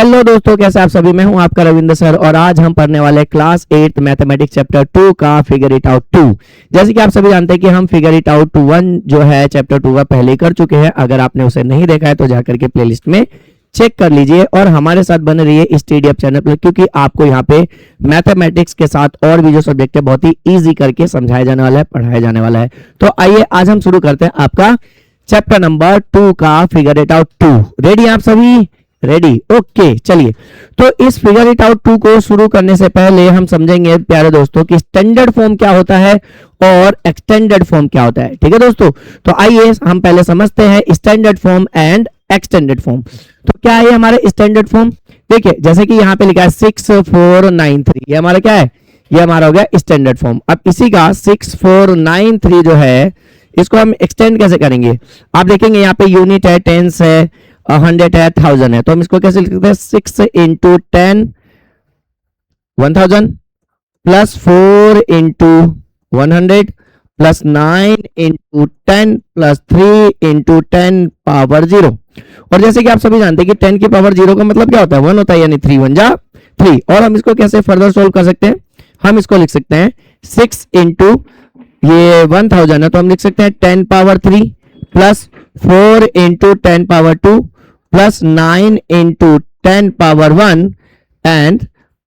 Hello दोस्तों, कैसे आप सभी। मैं हूं आपका रविंद्र सर और आज हम पढ़ने वाले क्लास 8 मैथमेटिक्स चैप्टर 2 का फिगर इट आउट 2। जैसे कि आप सभी जानते हैं कि हम फिगर इट आउट 1 जो है चैप्टर 2 का पहले कर चुके हैं। अगर आपने उसे नहीं देखा है तो जाकर के प्लेलिस्ट में चेक कर लीजिए और हमारे साथ बने रहिए इस TDF चैनल पर, क्योंकि आपको यहाँ पे मैथमेटिक्स के साथ और भी जो सब्जेक्ट है बहुत ही ईजी करके समझाया जाने वाला है, पढ़ाया जाने वाला है। तो आइए आज हम शुरू करते हैं आपका चैप्टर नंबर 2 का फिगर इट आउट 2। रेडी आप सभी? रेडी? ओके, चलिए। तो इस फिगर इट आउट 2 को शुरू करने से पहले हम समझेंगे प्यारे दोस्तों कि स्टैंडर्ड फॉर्म क्या होता है और एक्सटेंडेड फॉर्म क्या होता है। ठीक है दोस्तों, तो आइए हम पहले समझते हैं standard form and extended form. तो क्या है हमारे स्टैंडर्ड फॉर्म? देखिए, जैसे कि यहाँ पे लिखा है 6493, ये हमारा क्या है? ये हमारा हो गया स्टैंडर्ड फॉर्म। अब इसी का 6493 जो है इसको हम एक्सटेंड कैसे करेंगे? आप देखेंगे यहाँ पे यूनिट है, टेंस है, 100 है, 1000 है, तो हम इसको कैसे लिखते हैं? 6 into 10 1000 plus 4 into 100 plus 9 into 10 plus 3 into 10 power 0। और जैसे कि आप सभी जानते हैं कि 10 की पावर 0 का मतलब क्या होता है? 1 होता है, यानी 3 1 जा 3। और हम इसको कैसे फर्दर सोल्व कर सकते हैं? हम इसको लिख सकते हैं 6 इंटू ये 1000 है, तो हम लिख सकते हैं 10 power 3 plus 4 into 10 power 2 plus 9 into 10 power 1 and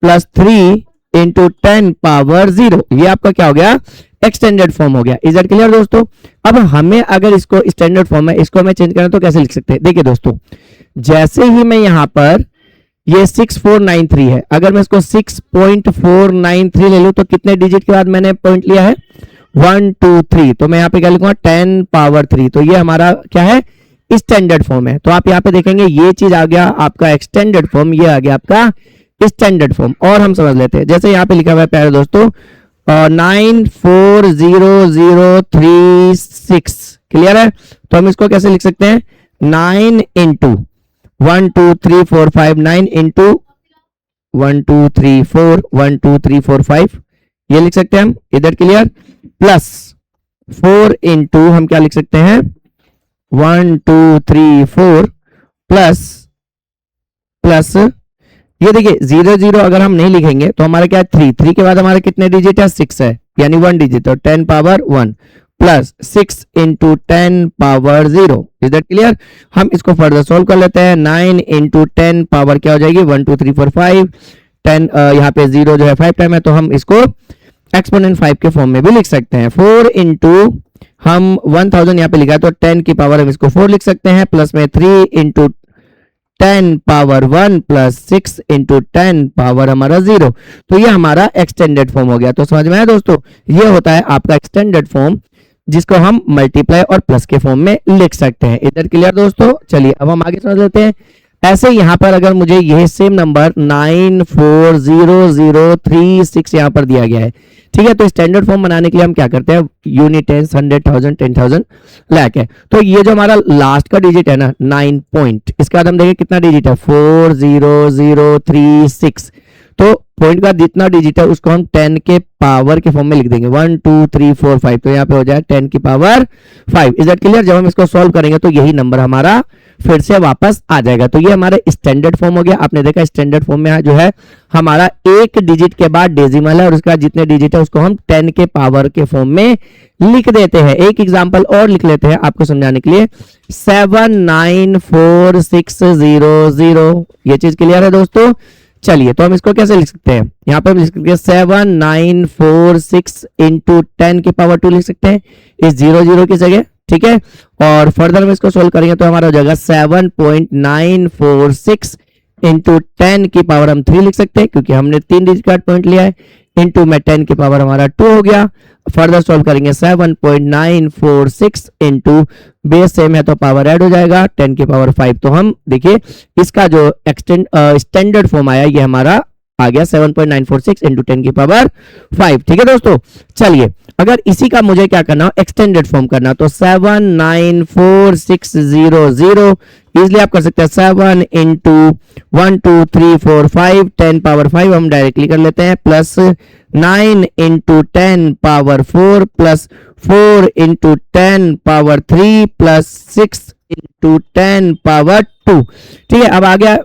plus 3 into 10 power 0। ये आपका क्या हो गया? एक्सटेंडेड फॉर्म हो गया। इज दैट क्लियर दोस्तों? अब हमें अगर इसको स्टैंडर्ड फॉर्म है, इसको हमें चेंज करना तो कैसे लिख सकते हैं? देखिए दोस्तों, जैसे ही मैं यहां पर ये 6493 है, अगर मैं इसको 6.493 ले लूं तो कितने डिजिट के बाद मैंने पॉइंट लिया है? 1 2 3। तो मैं यहाँ पे क्या लिखूंगा? 10 पावर 3। तो ये हमारा क्या है? स्टैंडर्ड फॉर्म है। तो आप यहाँ पे देखेंगे ये चीज आ गया आपका एक्सटेंडेड फॉर्म, ये आ गया आपका स्टैंडर्ड फॉर्म। और हम समझ लेते हैं, जैसे यहाँ पे लिखा हुआ है प्यारे दोस्तों 940036। क्लियर है? तो हम इसको कैसे लिख सकते हैं? 9 इंटू 1 2 3 4 5 9 इंटू 1 2 3 4 1 2 3 4 5 ये लिख सकते हैं हम। इधर क्लियर? प्लस 4 इंटू हम क्या लिख सकते हैं? 1 2 3 4 प्लस प्लस ये देखिए 0 0 अगर हम नहीं लिखेंगे तो हमारा क्या है? 3 के बाद हमारे कितने डिजिट है? 6 है, यानी 1 डिजिट, तो 10 power 1 plus 6 into 10 power 0। Is that clear? हम इसको फर्दर सोल्व कर लेते हैं। 9 इंटू 10 पावर क्या हो जाएगी? 1 2 3 4 5 10 यहाँ पे 0 जो है 5 टाइम है, तो हम इसको एक्सपोनेंट 5 के फॉर्म में भी लिख सकते हैं। 4 इंटू हम 1000 यहाँ पे लिखा है तो 10 की पावर हम इसको 4 लिख सकते हैं, प्लस में 3 into 10 power 1 plus 6 into 10 power हमारा 0। तो ये हमारा एक्सटेंडेड फॉर्म हो गया। तो समझ में आया दोस्तों? ये होता है आपका एक्सटेंडेड फॉर्म, जिसको हम मल्टीप्लाई और प्लस के फॉर्म में लिख सकते हैं। इधर क्लियर दोस्तों? चलिए अब हम आगे समझ लेते हैं। ऐसे यहाँ पर अगर मुझे यह सेम नंबर 940036 यहाँ पर दिया गया है, ठीक है, तो स्टैंडर्ड फॉर्म बनाने के लिए हम क्या करते हैं? यूनिट, टेंस, 100, 1000, 10,000 लाख है। तो ये जो हमारा लास्ट का डिजिट है ना 9 पॉइंट, इसके बाद हम देखें कितना डिजिट है? 40036। तो पॉइंट का जितना डिजिट है उसको हम 10 के पावर के फॉर्म में लिख देंगे। 1 2 3 4 5, तो यहाँ पे हो जाए 10 की पावर 5। Is that clear? जब हम इसको सॉल्व करेंगे तो यही नंबर हमारा फिर से वापस आ जाएगा। तो ये हमारे स्टैंडर्ड फॉर्म हो गया। आपने देखा स्टैंडर्ड फॉर्म में जो है हमारा एक डिजिट के बाद डेसिमल है और उसके बाद जितने डिजिट है उसको हम 10 के पावर के फॉर्म में लिख देते हैं। एक एग्जांपल और लिख लेते हैं आपको समझाने के लिए, 794600। ये चीज क्लियर है दोस्तों? चलिए, तो हम इसको कैसे लिख सकते हैं? यहाँ पे हम लिख सकते हैं 7946 इंटू 10 की पावर 2 लिख सकते हैं इस 0 0 की जगह, ठीक है। और फर्दर हम इसको सोल्व करेंगे तो हमारा हो जाएगा 7.946 इंटू 10 की पावर हम 3 लिख सकते हैं, क्योंकि हमने 3 डिजिट का पॉइंट लिया है, इंटू में 10 की पावर हमारा 2 हो गया। फर्दर सोल्व करेंगे 7.946 इंटू बेस सेम है तो पावर ऐड हो जाएगा 10 की पावर 5। तो हम देखिए इसका जो स्टैंडर्ड फॉर्म आया ये हमारा आ गया 7.946 इंटू 10 की पावर 5। ठीक है दोस्तों? चलिए, अगर इसी का मुझे क्या करना हो? एक्सटेंडेड फॉर्म करना, तो 794600 इजिली आप कर सकते हैं। 7 इंटू 1 2 3 4 5 10 पावर 5 हम डायरेक्टली कर लेते हैं, plus 9 into 10 power 4 plus 4 into 10 power 3 plus 6 into 10 power 2। ठीक है, अब आ गया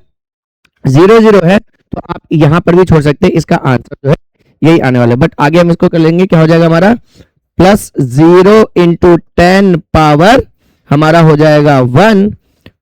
0 0 है तो आप यहाँ पर भी छोड़ सकते हैं, इसका आंसर जो है यही आने वाला है। बट आगे हम इसको कर लेंगे, क्या हो जाएगा हमारा प्लस 0 इंटू 10 पावर हमारा हो जाएगा 1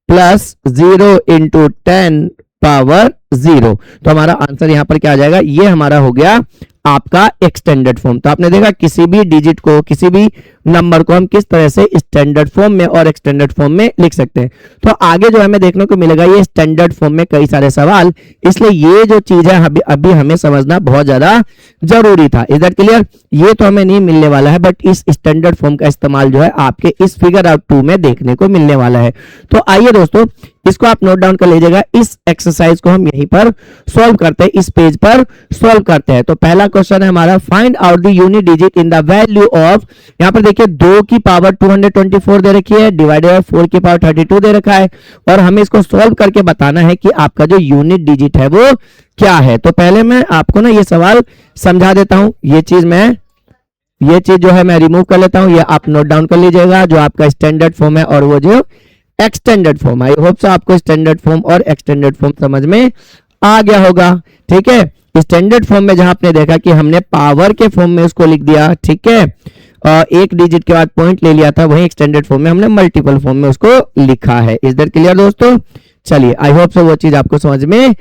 प्लस 0 इंटू 10 पावर 0। तो हमारा आंसर यहाँ पर क्या आ जाएगा, ये हमारा हो गया आपका एक्सटेंडेड फॉर्म। तो आपने देखा किसी भी डिजिट को, किसी भी नंबर को हम किस तरह से स्टैंडर्ड फॉर्म में और एक्सटेंडेड फॉर्म में लिख सकते हैं। तो आगे जो हमें देखने को मिलेगा ये स्टैंडर्ड फॉर्म में कई सारे सवाल, इसलिए ये जो चीज है अभी हमें समझना बहुत ज्यादा जरूरी था। Is that clear? ये तो हमें नहीं मिलने वाला है, बट इस स्टैंडर्ड फॉर्म का इस्तेमाल जो है आपके इस फिगर आउट 2 में देखने को मिलने वाला है। तो आइए दोस्तों इसको आप नोट डाउन कर लीजिएगा। इस एक्सरसाइज को हम यहीं पर सॉल्व करते हैं, इस पेज पर सॉल्व करते हैं। तो पहला क्वेश्चन है हमारा, find out the unit digit in the value of, यहाँ पर देखिए 2 की पावर 224 दे रखी है, डिवाइडेड बाय 4 की पावर 32 दे रखा है, और हमें इसको सॉल्व करके बताना है कि आपका जो यूनिट डिजिट है वो क्या है। तो पहले मैं आपको ना ये सवाल समझा देता हूं, ये चीज जो है मैं रिमूव कर लेता हूं, ये आप नोट डाउन कर लीजिएगा, जो आपका स्टैंडर्ड फॉर्म है और वो जो extended form. I hope so आपको स्टैंडर्ड फॉर्म और एक्सटेंडेड फॉर्म समझ में आ गया होगा। ठीक है, स्टैंडर्ड फॉर्म में जहां आपने देखा कि हमने पावर के फॉर्म में उसको लिख दिया, ठीक है, एक डिजिट के बाद पॉइंट ले लिया था, वही एक्सटेंडेड फॉर्म में हमने मल्टीपल फॉर्म में उसको लिखा है। इज दैट क्लियर दोस्तों? चलिए, आई होप सो वो चीज आपको समझ में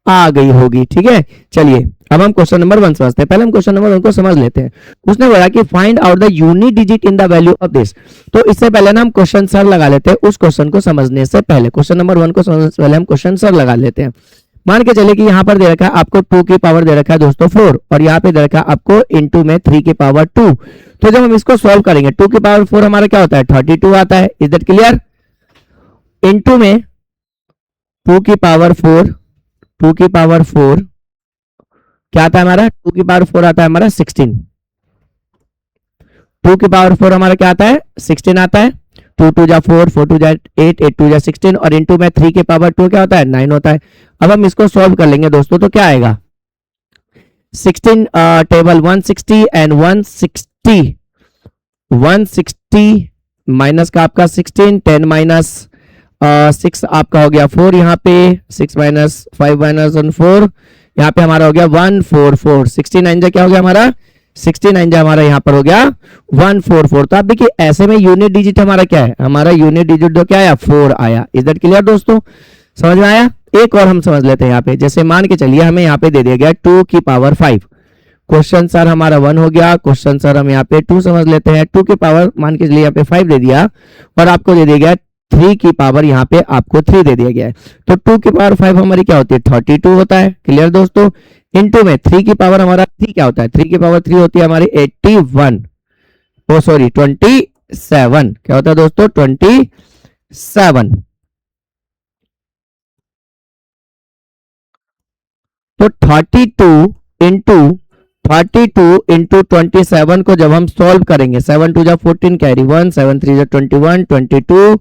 आ गई होगी। ठीक है, चलिए अब हम क्वेश्चन नंबर 1 समझते हैं। पहले हम क्वेश्चन नंबर 1 को समझ लेते हैं। उसने बोला कि find out the unit digit in the value of this. तो इससे पहले ना हम क्वेश्चन सर लगा लेते हैं, उस क्वेश्चन को समझने से पहले, क्वेश्चन नंबर 1 को समझने से पहले हम क्वेश्चन सर लगा लेते हैं। मान के चले कि यहाँ पर दे रखा है आपको 2 की पावर दे रखा है दोस्तों 4, और यहाँ पे दे रखा है आपको इनटू में 3 की पावर 2। तो जब हम इसको सॉल्व करेंगे, 2 की पावर 4 हमारा क्या होता है, 32 आता है। Is that clear? इनटू में 2 की पावर 4, 2 की पावर 4 क्या आता है हमारा, 2 की पावर 4 आता है हमारा 16। 2 की पावर 4 हमारा क्या आता है, 16 आता है। 2 2 जा 4, 4 2 जा 8, 8 2 जा 16, और इनटू में 3 की पावर 2 क्या होता है, 9 होता है। अब हम इसको सॉल्व कर लेंगे दोस्तों, तो क्या आएगा, 16 टेबल 160 एंड 160 माइनस का आपका 16, 10 माइनस 6 आपका हो गया 4, यहाँ पे 6 माइनस 5 माइनस 4, यहाँ पे हमारा हो गया 144। 69 जा क्या हो गया हमारा, 69 जा हमारा यहाँ पर हो गया 144। तो आप देखिए ऐसे में यूनिट डिजिट हमारा क्या है, हमारा यूनिट डिजिट जो क्या आया, 4 आया। इज दैट क्लियर दोस्तों? समझ में आया? एक और हम समझ लेते हैं यहाँ पे, जैसे मान के चलिए हमें यहाँ पे दे दिया गया 2 की पावर 5। क्वेश्चन सर हमारा 1 हो गया, क्वेश्चन सर हम यहाँ पे 2 समझ लेते हैं। 2 की पावर मान के चलिए यहाँ पे 5 दे दिया, और आपको दे दिया गया 3 की पावर यहाँ पे आपको 3 दे दिया गया है। तो 2 की पावर 5 हमारी क्या होती है, 32 होता है। क्लियर दोस्तों? इनटू में 3 की पावर हमारा 3 क्या होता है, 3 की पावर 3 होती है हमारी 81, ओ सॉरी 27। क्या होता है दोस्तों, 27। तो 32 इंटू 27 को जब हम सॉल्व करेंगे, 7 2 जा 14 कैरी 1, 7 3 जा 21, 22,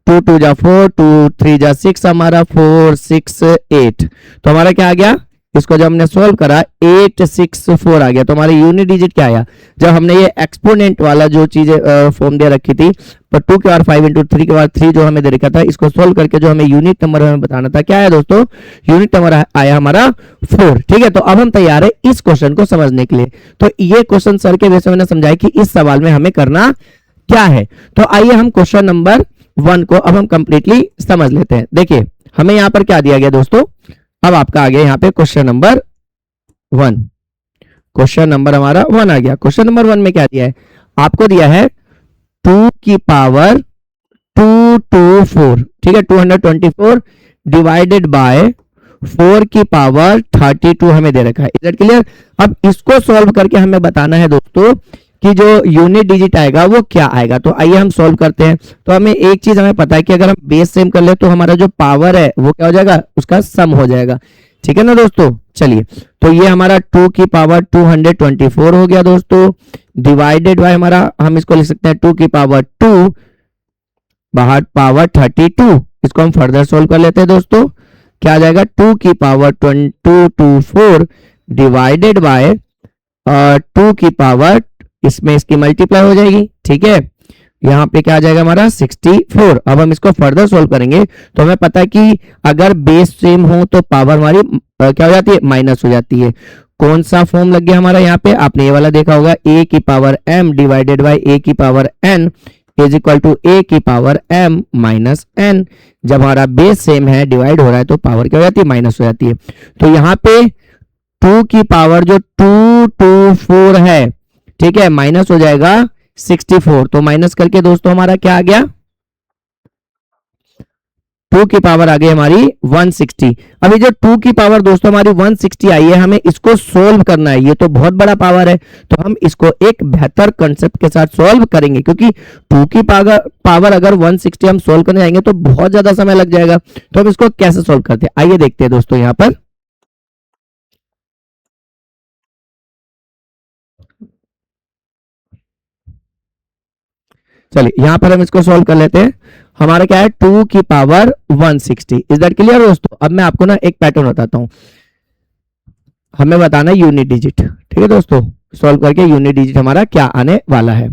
2 2 जा 4, 2 3 जा 6 हमारा 4 6 8। तो हमारा क्या आ गया, इसको जब हमने सॉल्व करा 864 आ गया। तो हमारी यूनिट डिजिट क्या आया, जब हमने ये एक्सपोनेंट वाला जो चीज फॉर्म दे रखी थी, पर 2 के बाद 5 इंटू 3 के बाद 3 जो हमें दे रखा था, इसको सॉल्व करके जो हमें यूनिट नंबर हमें बताना था, क्या है दोस्तों, यूनिट नंबर आया हमारा 4। ठीक है, तो अब हम तैयार है इस क्वेश्चन को समझने के लिए। तो ये क्वेश्चन सर के वैसे मैंने समझाया कि इस सवाल में हमें करना क्या है। तो आइए हम क्वेश्चन नंबर 1 को अब हम कंप्लीटली समझ लेते हैं। देखिए हमें यहाँ पर क्या दिया गया दोस्तों, अब आपका आ गया यहाँ पे क्वेश्चन नंबर 1, क्वेश्चन नंबर हमारा 1 आ गया। क्वेश्चन नंबर 1 में क्या दिया है, आपको दिया है 2 की पावर 224, ठीक है, 224 डिवाइडेड बाय 4 की पावर 32 हमें दे रखा है। Is that clear? अब इसको सॉल्व करके हमें बताना है दोस्तों कि जो यूनिट डिजिट आएगा वो क्या आएगा। तो आइए हम सॉल्व करते हैं। तो हमें एक चीज हमें पता है कि अगर हम बेस सेम कर ले तो हमारा जो पावर है वो क्या हो जाएगा, उसका सम हो जाएगा। ठीक है ना दोस्तों? चलिए, तो ये हमारा 2 की पावर 224 हो गया दोस्तों, डिवाइडेड बाय हमारा हम इसको लिख सकते हैं 2 की पावर 2 बाहर पावर 32। इसको हम फर्दर सॉल्व कर लेते हैं दोस्तों, क्या आ जाएगा, 2 की पावर 224 डिवाइडेड बाय 2 की पावर, इसमें इसकी मल्टीप्लाई हो जाएगी। ठीक है, यहाँ पे क्या आ जाएगा हमारा 64। अब हम इसको फर्दर सोल्व करेंगे तो हमें पता है कि अगर बेस सेम हो तो पावर हमारी क्या हो जाती है, माइनस हो जाती है। कौन सा फॉर्म लग गया हमारा यहाँ पे, आपने ये वाला देखा होगा, a की power m divided by a की power n is equal to a की पावर m माइनस n। जब हमारा बेस सेम है, डिवाइड हो रहा है, तो पावर क्या हो जाती है, माइनस हो जाती है। तो यहाँ पे 2 की पावर जो 224 है, ठीक है, माइनस हो जाएगा 64। तो माइनस करके दोस्तों हमारा क्या आ गया, 2 की पावर आ गई हमारी 160। अभी जो 2 की पावर दोस्तों हमारी 160 आई है, हमें इसको सोल्व करना है। ये तो बहुत बड़ा पावर है, तो हम इसको एक बेहतर कंसेप्ट के साथ सोल्व करेंगे, क्योंकि 2 की पावर अगर 160 हम सोल्व करने जाएंगे तो बहुत ज्यादा समय लग जाएगा। तो हम इसको कैसे सोल्व करते हैं, आइए देखते हैं दोस्तों। यहां पर चलिए यहां पर हम इसको सोल्व कर लेते हैं। हमारा क्या है, 2 की पावर 160। इज दैट क्लियर दोस्तों? अब मैं आपको ना एक पैटर्न बताता हूं, हमें बताना है यूनिट डिजिट। ठीक है दोस्तों, सॉल्व करके यूनिट डिजिट हमारा क्या आने वाला है।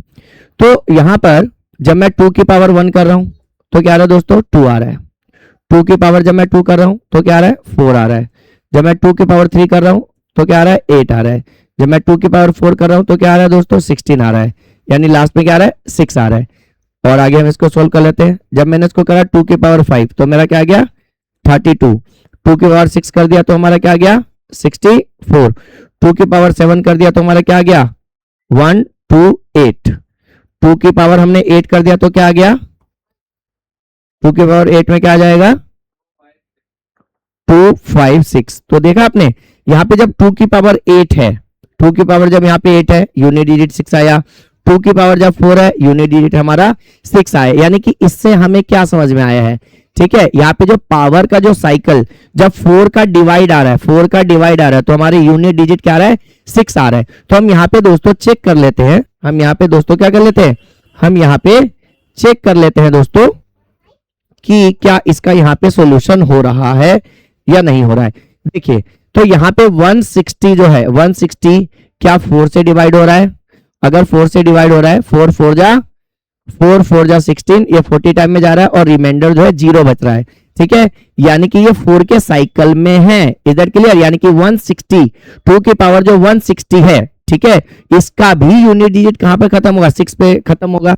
तो यहां पर जब मैं 2 की पावर 1 कर रहा हूं तो क्या आ रहा है दोस्तों, 2 आ रहा है। 2 की पावर जब मैं 2 कर रहा हूं तो क्या आ रहा है, 4 आ रहा है। जब मैं 2 की पावर 3 कर रहा हूं तो क्या आ रहा है, 8 आ रहा है। जब मैं 2 की पावर 4 कर रहा हूं तो क्या आ रहा है दोस्तों, 16 आ रहा है। यानी लास्ट में क्या आ रहा है, 6 आ रहा है। और आगे हम इसको सोल्व कर लेते हैं। जब मैंने इसको करा 2 की पावर 5 तो मेरा क्या आ गया, 32। 2 की पावर 6 कर दिया तो हमारा क्या आ गया, 64। 2 की पावर 7 कर दिया तो हमारा क्या आ गया, 128। 2 की पावर हमने 8 कर दिया तो क्या आ गया, 2 की पावर 8 में क्या आ जाएगा, 256। तो देखा आपने, यहाँ पे जब 2 की पावर 8 है, 2 की पावर जब यहाँ पे 8 है, यूनिट डिजिट 6 आया। 2 की पावर जब 4 है, यूनिट डिजिट हमारा 6 आया। यानी कि इससे हमें क्या समझ में आया है, ठीक है, यहाँ पे जो पावर का जो साइकिल, जब 4 का डिवाइड आ रहा है, 4 का डिवाइड आ रहा है, तो हमारे यूनिट डिजिट क्या आ रहा है, 6 आ रहा है। तो हम यहाँ पे दोस्तों चेक कर लेते हैं, हम यहाँ पे दोस्तों क्या कर लेते हैं, हम यहाँ पे चेक कर लेते हैं दोस्तों कि क्या इसका यहाँ पे सॉल्यूशन हो रहा है या नहीं हो रहा है। देखिए, तो यहाँ पे 160 जो है, 160 क्या 4 से डिवाइड हो रहा है? अगर 4 से डिवाइड हो रहा है, 4 4 जा 16, ये 40 टाइम में जा रहा है और रिमाइंडर जो है 0 बच रहा है। ठीक है, यानी कि ये 4 के साइकिल में है। इधर क्लियर? यानी कि 160, 2 की पावर जो 160 है, ठीक है, इसका भी यूनिट डिजिट कहां पे खत्म होगा, 6 पे खत्म होगा।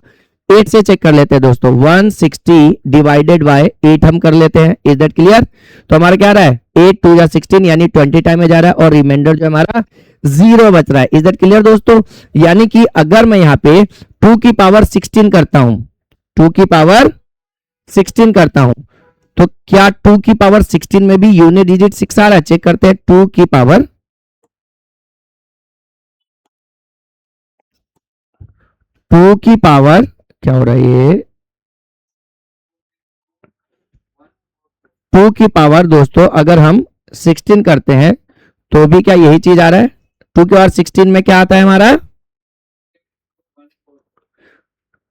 8 से चेक कर लेते हैं दोस्तों, 160 डिवाइडेड बाय 8 हम कर लेते हैं। Is that clear? तो हमारा क्या आ रहा है, 8 2 जा 16, यानी 20 टाइम में जा रहा है और रिमाइंडर जो हमारा 0 बच रहा है। इज दैट क्लियर दोस्तों? यानी कि अगर मैं यहाँ पे 2 की पावर 16 करता हूं, 2 की पावर 16 करता हूं, तो क्या 2 की पावर 16 में भी यूनिट डिजिट 6 आ रहा है? चेक करते हैं। 2 की पावर 2 की पावर क्या हो रहा है, ये 2 की पावर दोस्तों अगर हम 16 करते हैं तो भी क्या यही चीज आ रहा है? 2 की पावर 16 में क्या आता है हमारा,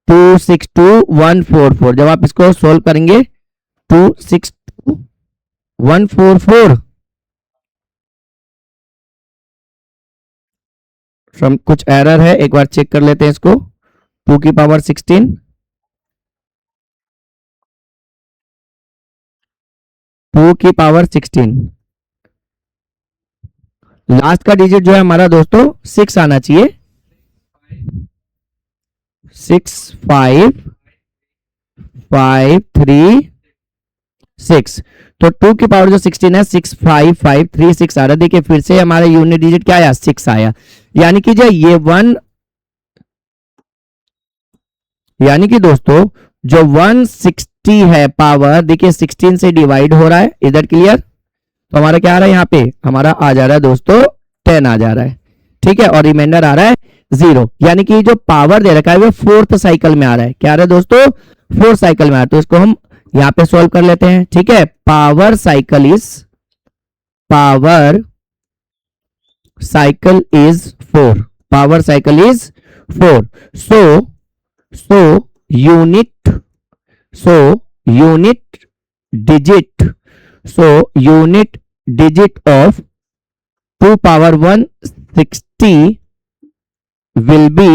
262144। जब आप इसको सोल्व करेंगे 262144, फ्रॉम कुछ एरर है, एक बार चेक कर लेते हैं इसको। 2 की पावर 16, 2 की पावर 16, लास्ट का डिजिट जो है हमारा दोस्तों 6 आना चाहिए। 65536। तो 2 की पावर जो 16 है, 65536 आ रहा है। देखिए फिर से हमारा यूनिट डिजिट क्या आया, 6 आया। यानी कि जो ये 1, यानी कि दोस्तों जो 160 है पावर, देखिए 16 से डिवाइड हो रहा है। इधर क्लियर? तो हमारा क्या आ रहा है, यहाँ पे हमारा आ जा रहा है दोस्तों 10 आ जा रहा है। ठीक है, और रिमाइंडर आ रहा है 0। यानी कि जो पावर दे रखा है वो 4th साइकिल में आ रहा है। क्या आ रहा है दोस्तों, 4th साइकिल में आ रहा है। तो इसको हम यहाँ पे सोल्व कर लेते हैं। ठीक है, power cycle is 4, power cycle is 4। So unit digit of 2 power 160 will be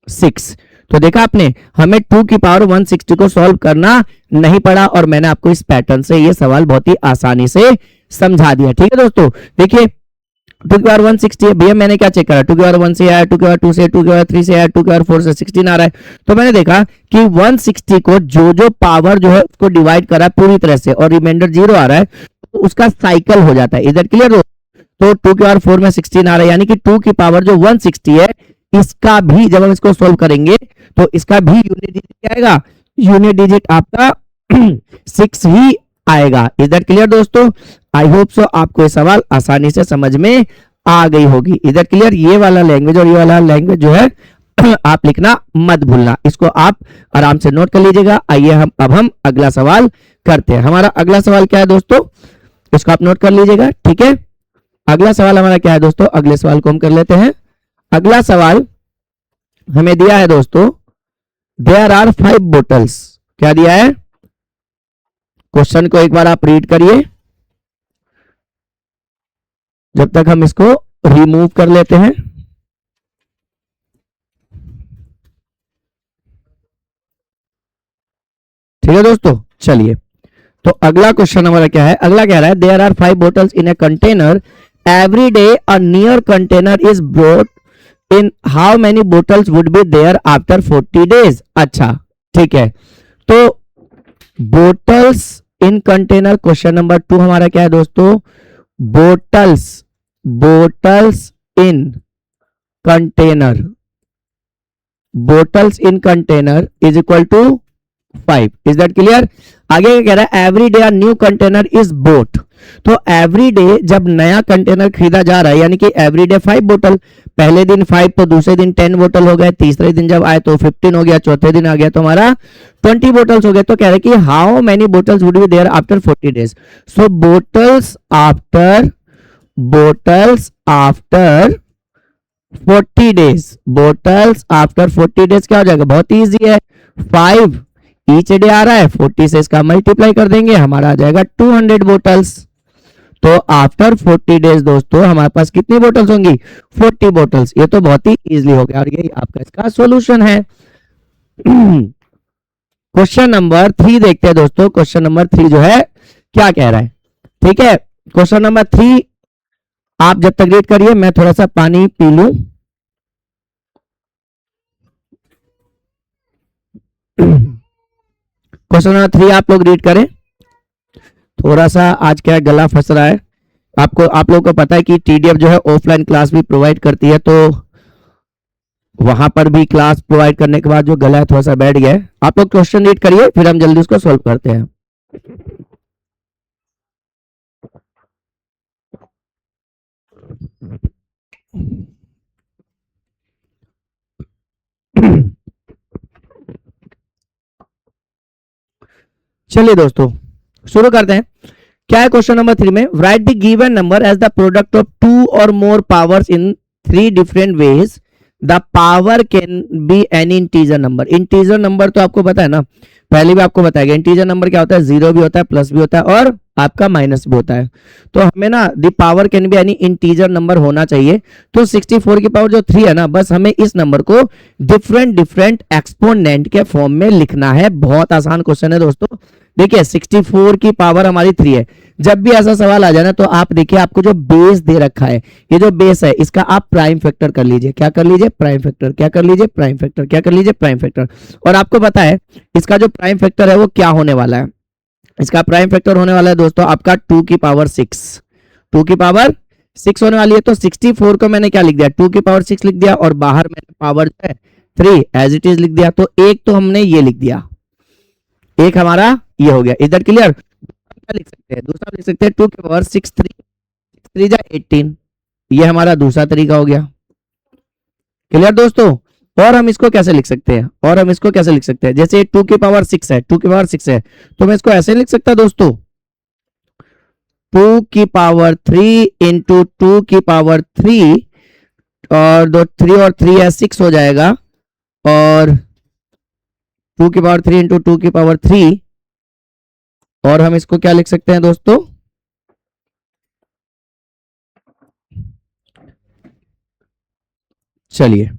6। तो देखा आपने, हमें 2 की पावर 160 को सॉल्व करना नहीं पड़ा और मैंने आपको इस पैटर्न से ये सवाल बहुत ही आसानी से समझा दिया। ठीक है दोस्तों, देखिए 2 की पावर 160 है भैया, मैंने क्या चेक करा, 2 की पावर 1 से आया, 2 की पावर 2 से, 2 की पावर 3 से आया, 2 की पावर 4 से 16 आ रहा है। तो मैंने देखा कि 160 को जो जो पावर जो है उसको डिवाइड करा पूरी तरह से और रिमाइंडर 0 आ रहा है, तो उसका साइकिल हो जाता है। Is that clear? तो 2 की पावर 4 में 16 आ रहा है, यानी कि 2 की पावर जो 160 है, इसका भी जब हम इसको सोल्व करेंगे तो इसका भी यूनिट डिजिट क्या आएगा, यूनिट डिजिट आपका 6 ही आएगा। इज दैट क्लियर दोस्तों? आई होप सो आपको ये सवाल आसानी से समझ में आ गई होगी। Is that clear? ये वाला लैंग्वेज और ये वाला लैंग्वेज जो है आप लिखना मत भूलना, इसको आप आराम से नोट कर लीजिएगा। आइए हम अगला सवाल करते हैं। हमारा अगला सवाल क्या है दोस्तों, इसको आप नोट कर लीजिएगा। ठीक है, अगला सवाल हमारा क्या है दोस्तों, अगले सवाल को हम कर लेते हैं। अगला सवाल हमें दिया है दोस्तों, देयर आर 5 बोटल्स। क्या दिया है? क्वेश्चन को एक बार आप रीड करिए जब तक हम इसको रिमूव कर लेते हैं। ठीक है दोस्तों, चलिए तो अगला क्वेश्चन हमारा क्या है, अगला कह रहा है there are 5 bottles in a container, every day a near container is brought in, how many bottles would be there after 40 days. अच्छा ठीक है, तो bottles in container, question number 2 हमारा क्या है दोस्तों, bottles in container, bottles in container is equal to 5। Is that clear? आगे क्या कह रहा है, every day a new container is bought. तो एवरी डे जब नया कंटेनर खरीदा जा रहा है, यानी कि एवरी डे 5 बोतल, पहले दिन 5 तो दूसरे दिन 10 बोतल हो गए, तीसरे दिन जब आए तो 15 हो गया, चौथे दिन आ गया तो हमारा 20 बोतल्स हो गए। तो कह रहे कि how many bottles would be there after 40 days. So bottles after 40 days, bottles after 40 days क्या हो जाएगा, बहुत इजी है, 5 ईच डे आ रहा है, 40 से इसका मल्टीप्लाई कर देंगे, हमारा आ जाएगा 200 बोटल्स। तो आफ्टर 40 डेज दोस्तों हमारे पास कितनी बोटल्स होंगी, 40 बोटल्स। ये तो बहुत ही इजीली हो गया और यही आपका इसका सॉल्यूशन है। क्वेश्चन नंबर 3 देखते हैं दोस्तों, क्वेश्चन नंबर 3 जो है क्या कह रहा है। ठीक है, क्वेश्चन नंबर 3 आप जब तक रीड करिए मैं थोड़ा सा पानी पी लूं। क्वेश्चन नंबर 3 आप लोग रीड करें। थोड़ा सा आज क्या गला फंस रहा है, आप लोगों को पता है कि टीडीएफ जो है ऑफलाइन क्लास भी प्रोवाइड करती है, तो वहां पर भी क्लास प्रोवाइड करने के बाद जो गला है थोड़ा सा बैठ गया है। आप लोग क्वेश्चन रीड करिए, फिर हम जल्दी उसको सॉल्व करते हैं। चलिए दोस्तों शुरू करते हैं। क्या है क्वेश्चन नंबर 3 में, write the given number as the product of 2 और more powers in 3 different ways, the power can be any integer number. Integer number तो आपको पता है ना, पहले भी आपको बताया गया, इंटीजर नंबर क्या होता है, 0 भी होता है, प्लस भी होता है और आपका माइनस भी होता है। तो हमें ना the power can be any integer number होना चाहिए। तो 64 की पावर जो 3 है ना, बस हमें इस नंबर को डिफरेंट एक्सपोनेंट के फॉर्म में लिखना है। बहुत आसान क्वेश्चन है दोस्तों। देखिए 64 की पावर हमारी 3 है। जब भी ऐसा सवाल आ जाए ना, तो आप देखिए आपको जो बेस दे रखा है, ये जो बेस है इसका आप प्राइम फैक्टर कर लीजिए। क्या कर लीजिए, प्राइम फैक्टर। क्या कर लीजिए, प्राइम फैक्टर। क्या कर लीजिए, प्राइम फैक्टर। और आपको पता है इसका जो प्राइम फैक्टर है वो क्या होने वाला है, इसका प्राइम फैक्टर होने वाला है दोस्तों आपका 2 की पावर 6। 2 की पावर 6 होने वाली है। तो 64 को मैंने क्या लिख दिया, 2 की पावर 6 लिख दिया और बाहर मैंने पावर 3 एज इट इज लिख दिया। तो एक तो हमने ये लिख दिया, एक हमारा ये हो गया। Is that clear? क्या लिख सकते हैं, दूसरा लिख सकते हैं 2 की पावर 6 3 जा 18, ये हमारा दूसरा तरीका हो गया। क्लियर दोस्तों? और हम इसको कैसे लिख सकते हैं, और हम इसको कैसे लिख सकते हैं, जैसे 2 की पावर 6 है, 2 की पावर 6 है, तो मैं इसको ऐसे लिख सकता दोस्तों, 2 की पावर 3 इंटू 2 की पावर 3 और 3 और 3 है 6 हो जाएगा, और 2 की पावर 3 इंटू 2 की पावर 3, और हम इसको क्या लिख सकते हैं दोस्तों, चलिए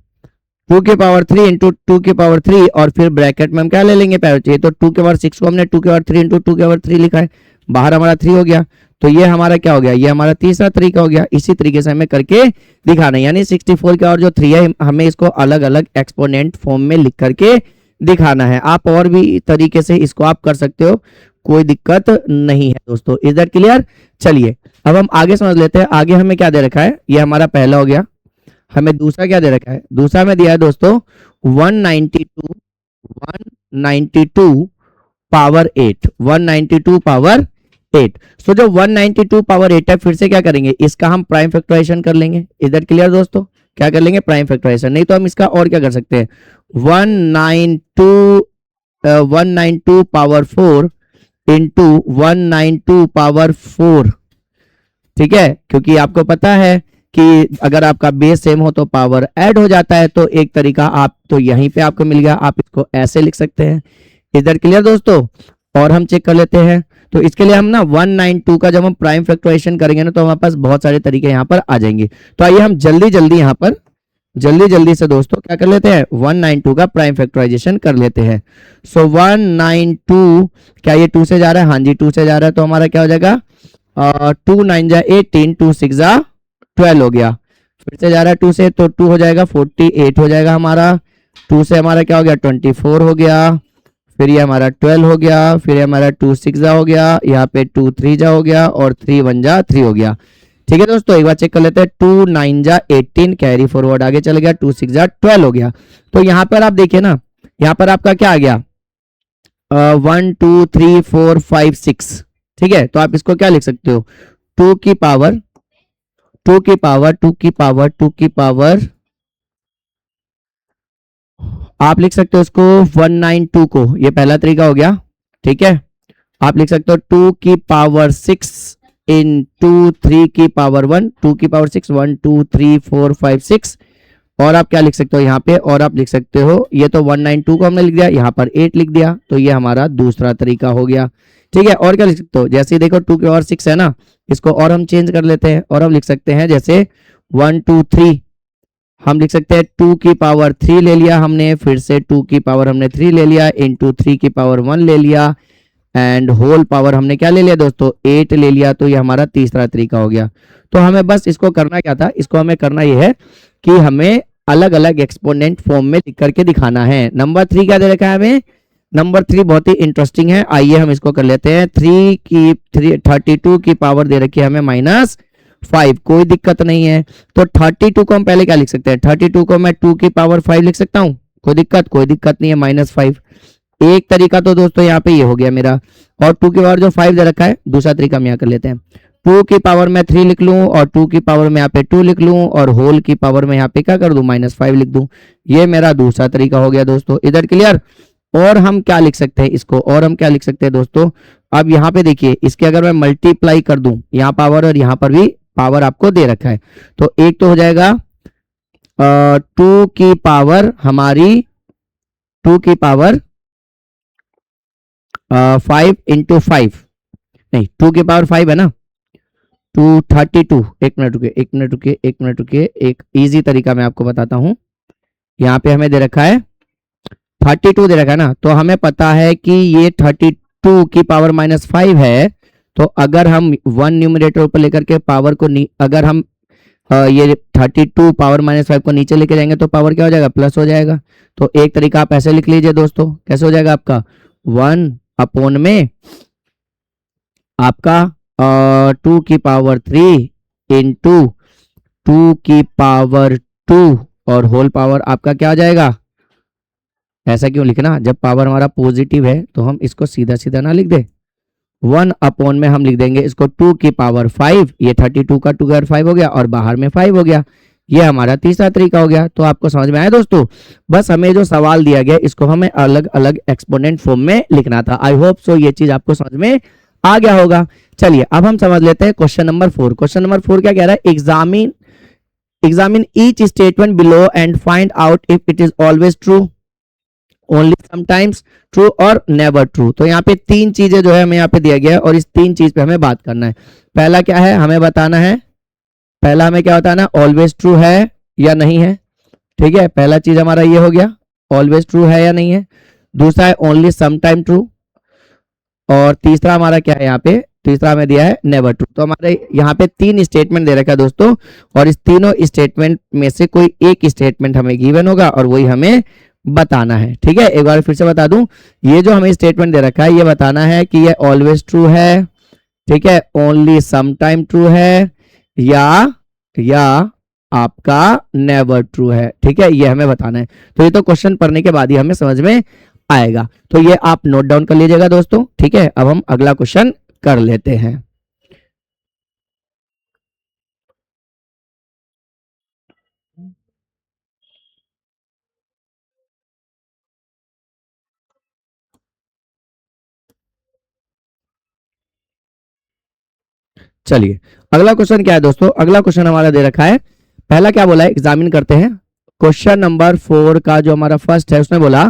2 की पावर 3 इंटू 2 की पावर 3 और फिर ब्रैकेट में हम क्या ले लेंगे पहले चाहिए, तो 2 की पावर 6 को हमने 2 की पावर 3 इंटू 2 की पावर 3 लिखा है, बाहर हमारा 3 हो गया, तो ये हमारा क्या हो गया, ये हमारा तीसरा तरीका हो गया। इसी तरीके से हमें करके दिखाना है, यानी 64 का और जो 3 है हमें इसको अलग अलग एक्सपोनेंट फॉर्म में लिख करके दिखाना है। आप और भी तरीके से इसको आप कर सकते हो, कोई दिक्कत नहीं है दोस्तों। Is that clear? चलिए अब हम आगे समझ लेते हैं। आगे हमें क्या दे रखा है, ये हमारा पहला हो गया। हमें दूसरा क्या दे रखा है, दूसरा में दिया है दोस्तों 192 पावर 8, 192 पावर 8। सो जो 192 पावर 8 है, फिर से क्या करेंगे, इसका हम प्राइम फैक्टराइजेशन कर लेंगे। इज दैट क्लियर दोस्तों? क्या कर लेंगे, प्राइम फैक्टराइजेशन। नहीं तो हम इसका और क्या कर सकते हैं, 192 पावर 4 इंटू 192 पावर 4, ठीक है, क्योंकि आपको पता है कि अगर आपका बेस सेम हो तो पावर ऐड हो जाता है। तो एक तरीका आप तो यहीं पे आपको मिल गया, आप इसको ऐसे लिख सकते हैं। इधर क्लियर दोस्तों? और हम चेक कर लेते हैं। तो इसके लिए हम ना 192 का जब हम प्राइम फैक्टराइजेशन करेंगे ना, तो हमारे पास बहुत सारे तरीके यहाँ पर आ जाएंगे। तो आइए हम जल्दी जल्दी यहाँ पर जल्दी से दोस्तों क्या कर लेते हैं, 192 का प्राइम फैक्टराइजेशन कर लेते हैं। सो 192, क्या ये 2 से जा रहा है? हाँ जी 2 से जा रहा है, तो हमारा क्या हो जाएगा, 2 9 जा 18, 2 6 जा 12 हो गया। फिर से जा रहा है 2 से, तो 2 हो जाएगा 48 हो जाएगा हमारा। 2 से हमारा क्या हो गया, 24 हो गया। फिर ये हमारा 12 हो गया। फिर ये हमारा 2 6 जा हो गया, यहाँ पे 2 3 जा हो गया, और 3 1 जा 3 हो गया। ठीक है दोस्तों, एक बार चेक कर लेते हैं। 2 9 जा 18, कैरी फॉरवर्ड आगे चल गया, 2 6 जा 12 हो गया। तो यहाँ पर आप देखिए ना, यहाँ पर आपका क्या आ गया, 1 2 3 4 5 6, ठीक है। तो आप इसको क्या लिख सकते हो, 2 की पावर आप लिख सकते हो इसको 192 को, ये पहला तरीका हो गया, ठीक है। आप लिख सकते हो 2 की पावर 6 इंटू 3 की पावर 1, 2 की पावर 6, 1 2 3 4 5 6। और आप क्या लिख सकते हो यहाँ पे, और आप लिख सकते हो, ये तो 192 को हमने लिख दिया, यहाँ पर 8 लिख दिया, तो ये हमारा दूसरा तरीका हो गया, ठीक है। और क्या लिख सकते हो, जैसे देखो 2 की पावर 6 है ना, इसको और हम चेंज कर लेते हैं, और हम लिख सकते हैं जैसे 1 2 3, हम लिख सकते हैं 2 की पावर 3 ले लिया हमने, फिर से 2 की पावर हमने 3 ले लिया, इंटू 3 की पावर 1 ले लिया, एंड होल पावर हमने क्या ले लिया दोस्तों, 8 ले लिया। तो ये हमारा तीसरा तरीका हो गया। तो हमें बस इसको करना क्या था, इसको हमें करना ये है कि हमें अलग अलग एक्सपोनेंट फॉर्म में लिख करके दिखाना है। नंबर 3 क्या दे रखा है हमें, नंबर 3 बहुत ही इंटरेस्टिंग है, आइए हम इसको कर लेते हैं। 32 की पावर दे रखी है हमें -5, कोई दिक्कत नहीं है। तो 32 को हम पहले क्या लिख सकते हैं, 32 को मैं 2 की पावर 5 लिख सकता हूँ, कोई दिक्कत नहीं है, -5। एक तरीका तो दोस्तों यहाँ पे ये हो गया मेरा, और 2 की पावर जो 5 दे रखा है, दूसरा तरीका हम यहाँ कर लेते हैं। 2 की पावर में 3 लिख लूं, और 2 की पावर में यहाँ पे 2 लिख लूं, और होल की पावर में यहाँ पे क्या कर दूं, -5 लिख दूं। ये मेरा दूसरा तरीका हो गया दोस्तों, इधर क्लियर। और हम क्या लिख सकते हैं इसको, और हम क्या लिख सकते हैं दोस्तों, अब यहाँ पे देखिए, इसके अगर मैं मल्टीप्लाई कर दूं, यहाँ पावर और यहाँ पर भी पावर आपको दे रखा है, तो एक तो हो जाएगा 2 की पावर हमारी 2 की पावर 5 इंटू 5, नहीं 2 की पावर 5 है ना, 232। एक मिनट रुकिए, एक इजी तरीका मैं आपको बताता हूं। यहाँ पे हमें दे रखा है 32 दे रखा है ना, तो हमें पता है कि ये 32 की पावर -5 है। तो अगर हम 1 न्यूमरेटर ऊपर लेकर के पावर को अगर हम ये 32 पावर -5 को नीचे लेके जाएंगे, तो पावर क्या हो जाएगा, प्लस हो जाएगा। तो एक तरीका आप ऐसे लिख लीजिए दोस्तों, कैसे हो जाएगा आपका 1 अपॉन में आपका 2 की पावर 3 इंटू 2 की पावर 2 और होल पावर आपका क्या आ जाएगा। ऐसा क्यों लिखना, जब पावर हमारा पॉजिटिव है तो हम इसको सीधा सीधा ना लिख दे, 1 अपॉन में हम लिख देंगे इसको 2 की पावर 5, ये 32 का 2 की पावर 5 हो गया, और बाहर में 5 हो गया। ये हमारा तीसरा तरीका हो गया। तो आपको समझ में आया दोस्तों, बस हमें जो सवाल दिया गया इसको हमें अलग अलग एक्सपोनेंट फॉर्म में लिखना था। आई होप सो ये चीज आपको समझ में आ गया होगा। चलिए अब हम समझ लेते हैं क्वेश्चन नंबर 4। क्वेश्चन नंबर 4 क्या कह रहा है, examine each statement below and find out if it is always true, only sometimes true और नेवर ट्रू। तो यहाँ पे 3 चीजें जो है हमें यहाँ पे दिया गया है, और इस 3 चीज पे हमें बात करना है। पहला क्या है, हमें बताना है, पहला हमें क्या बताना है, ऑलवेज ट्रू है या नहीं है। ठीक है, पहला चीज हमारा ये हो गया, ऑलवेज ट्रू है या नहीं है। दूसरा है ओनली सम टाइम ट्रू, और तीसरा हमारा क्या है यहाँ पे, तीसरा हमें दिया है नेवर ट्रू। तो हमारे यहाँ पे 3 स्टेटमेंट दे रखा है दोस्तों, और इस तीनों स्टेटमेंट में से कोई एक स्टेटमेंट हमें गिवन होगा और वही हमें बताना है। ठीक है, एक बार फिर से बता दूं, ये जो हमें स्टेटमेंट दे रखा है ये बताना है कि ये ऑलवेज ट्रू है, ठीक है, ओनली सम टाइम ट्रू है, या आपका नेवर ट्रू है। ठीक है, ये हमें बताना है। तो ये तो क्वेश्चन पढ़ने के बाद ही हमें समझ में आएगा, तो ये आप नोट डाउन कर लीजिएगा दोस्तों। ठीक है, अब हम अगला क्वेश्चन कर लेते हैं। चलिए, अगला क्वेश्चन क्या है दोस्तों, अगला क्वेश्चन हमारा दे रखा है, पहला क्या बोला है एग्जामिन करते हैं। क्वेश्चन नंबर 4 का जो हमारा फर्स्ट है उसमें बोला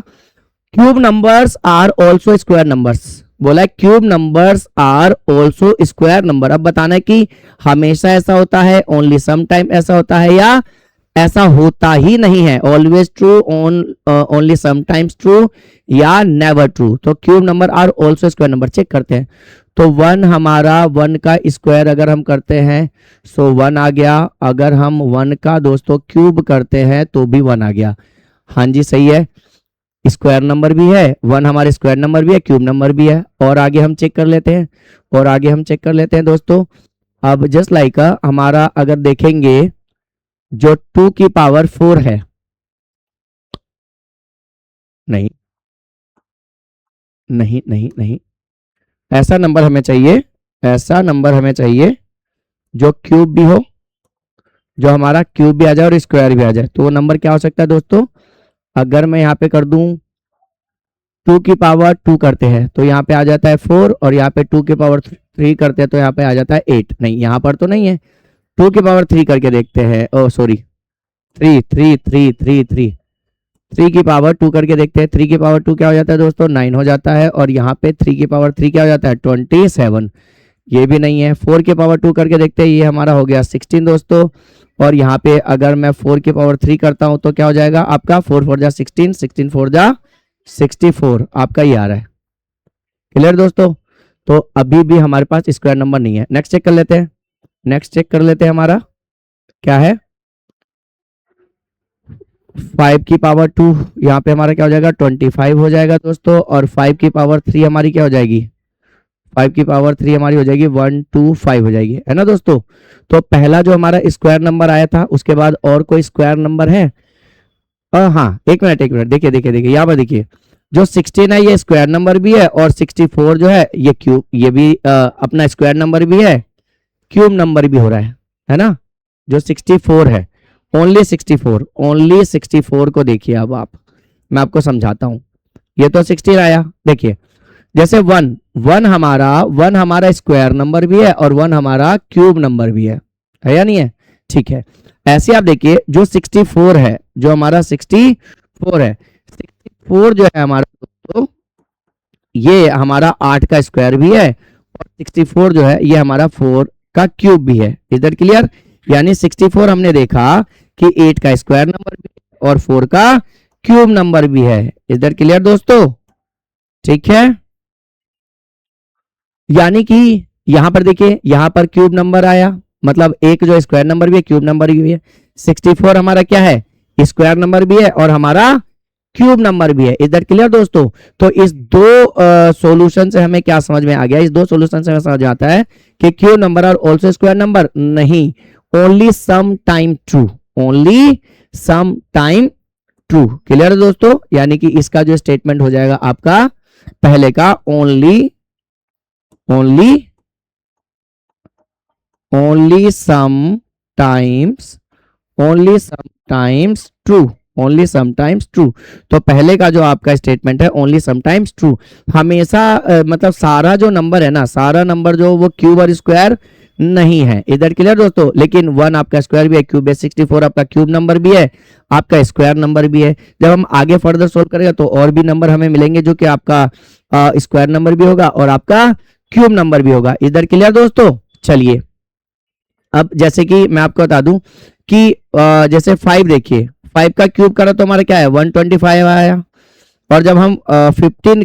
cube numbers are also square numbers. बोला cube numbers are also square number. अब बताना है कि हमेशा ऐसा होता है, ओनली सम टाइम ऐसा होता है, या ऐसा होता ही नहीं है, always true, only sometimes true, या नेवर ट्रू। तो cube number are also square number check करते हैं। तो 1 हमारा 1 का स्क्वायर अगर हम करते हैं सो 1 आ गया, अगर हम 1 का दोस्तों क्यूब करते हैं तो भी 1 आ गया। हाँ जी सही है, स्क्वायर नंबर भी है, 1 हमारे स्क्वायर नंबर भी है, क्यूब नंबर भी है। और आगे हम चेक कर लेते हैं, और आगे हम चेक कर लेते हैं दोस्तों। अब जस्ट लाइक हमारा अगर देखेंगे जो 2 की पावर 4 है, नहीं नहीं नहीं नहीं, ऐसा नंबर हमें चाहिए, ऐसा नंबर हमें चाहिए जो क्यूब भी हो, जो हमारा क्यूब भी आ जाए और स्क्वायर भी आ जाए। तो वो नंबर क्या हो सकता है दोस्तों, अगर मैं यहाँ पे कर दूं 2 की पावर 2 करते हैं तो यहाँ पे आ जाता है 4, और यहाँ पे 2 की पावर 3 करते हैं तो यहाँ पे आ जाता है 8। नहीं, यहाँ पर तो नहीं है, 2 की पावर 3 करके देखते हैं, ओ सॉरी 3 3 3 3 3 3 की पावर 2 करके देखते हैं। 3 की पावर 2 क्या हो जाता है दोस्तों, 9 हो जाता है, और यहाँ पे 3 की पावर 3 क्या हो जाता है, 27। ये भी नहीं है। 4 की पावर 2 करके देखते हैं, ये हमारा हो गया 16 दोस्तों, और यहाँ पे अगर मैं 4 की पावर 3 करता हूँ तो क्या हो जाएगा आपका, 4 4 जा 16, 16 4 जा 64, आपका ये आ रहा है। क्लियर दोस्तों, तो अभी भी हमारे पास स्क्वायर नंबर नहीं है। नेक्स्ट चेक कर लेते हैं, नेक्स्ट चेक कर लेते हैं, हमारा क्या है 5 की पावर 2, यहाँ पे हमारा क्या हो जाएगा 25 हो जाएगा दोस्तों, और 5 की पावर 3 हमारी क्या हो जाएगी, 5 की पावर 3 हमारी हो जाएगी 125 हो जाएगी, है ना दोस्तों। तो पहला जो हमारा स्क्वायर नंबर आया था, उसके बाद और कोई स्क्वायर नंबर है, हाँ एक मिनट देखिए देखिए देखिए, यहाँ पर देखिए जो 16 है ये स्क्वायर नंबर भी है, और 64 जो है ये क्यूब, ये भी अपना स्क्वायर नंबर भी है, क्यूब नंबर भी हो रहा है ना। जो 64 है, ओनली 64, ओनली 64 को देखिए। अब आप, मैं आपको समझाता हूं, ये तो 16 आया, देखिए जैसे 1 हमारा स्क्वायर नंबर भी है और 1 हमारा क्यूब नंबर भी है या नहीं है, ठीक है। ऐसे आप देखिए जो 64 है, जो हमारा 64 है, 64 जो है हमारा दोस्तों, ये हमारा 8 का स्क्वायर भी है, और 64 जो है ये हमारा 4 का क्यूब भी है। इज दैट क्लियर, यानी 64 हमने देखा कि 8 का स्क्वायर नंबर भी है और 4 का क्यूब नंबर भी है। इज दैट क्लियर दोस्तों, ठीक है। यानी कि यहां पर देखिए, यहां पर क्यूब नंबर आया, मतलब एक जो स्क्वायर नंबर भी है, क्यूब नंबर भी है। 64 हमारा क्या है, स्क्वायर नंबर भी है और हमारा क्यूब नंबर भी है। इज दैट क्लियर दोस्तों। तो इस दो सॉल्यूशन से हमें क्या समझ में आ गया, इस दो सॉल्यूशन से हमें समझ आता है कि क्यूब नंबर और ऑल्सो स्क्वायर नंबर नहीं, only some time true, only some time true. Clear है दोस्तों, यानी कि इसका जो स्टेटमेंट हो जाएगा आपका पहले का only sometimes true, only sometimes true. तो पहले का जो आपका स्टेटमेंट है ओनली समटाइम्स ट्रू, हमेशा मतलब सारा जो नंबर है ना, सारा नंबर जो वो क्यूब और स्क्वायर नहीं है। इधर क्लियर दोस्तों, लेकिन 1 आपका स्क्वायर भी है, क्यूब है, 64 आपका क्यूब नंबर भी है, आपका स्क्वायर नंबर भी है। जब हम आगे फर्दर सोल्व करेंगे तो और भी नंबर हमें मिलेंगे जो कि आपका स्क्वायर नंबर भी होगा और आपका क्यूब नंबर भी होगा। इधर क्लियर दोस्तों। चलिए अब जैसे कि मैं आपको बता दूं कि जैसे 5 देखिए, 5 का क्यूब करा तो हमारा क्या है 125 आया। और जब हम 15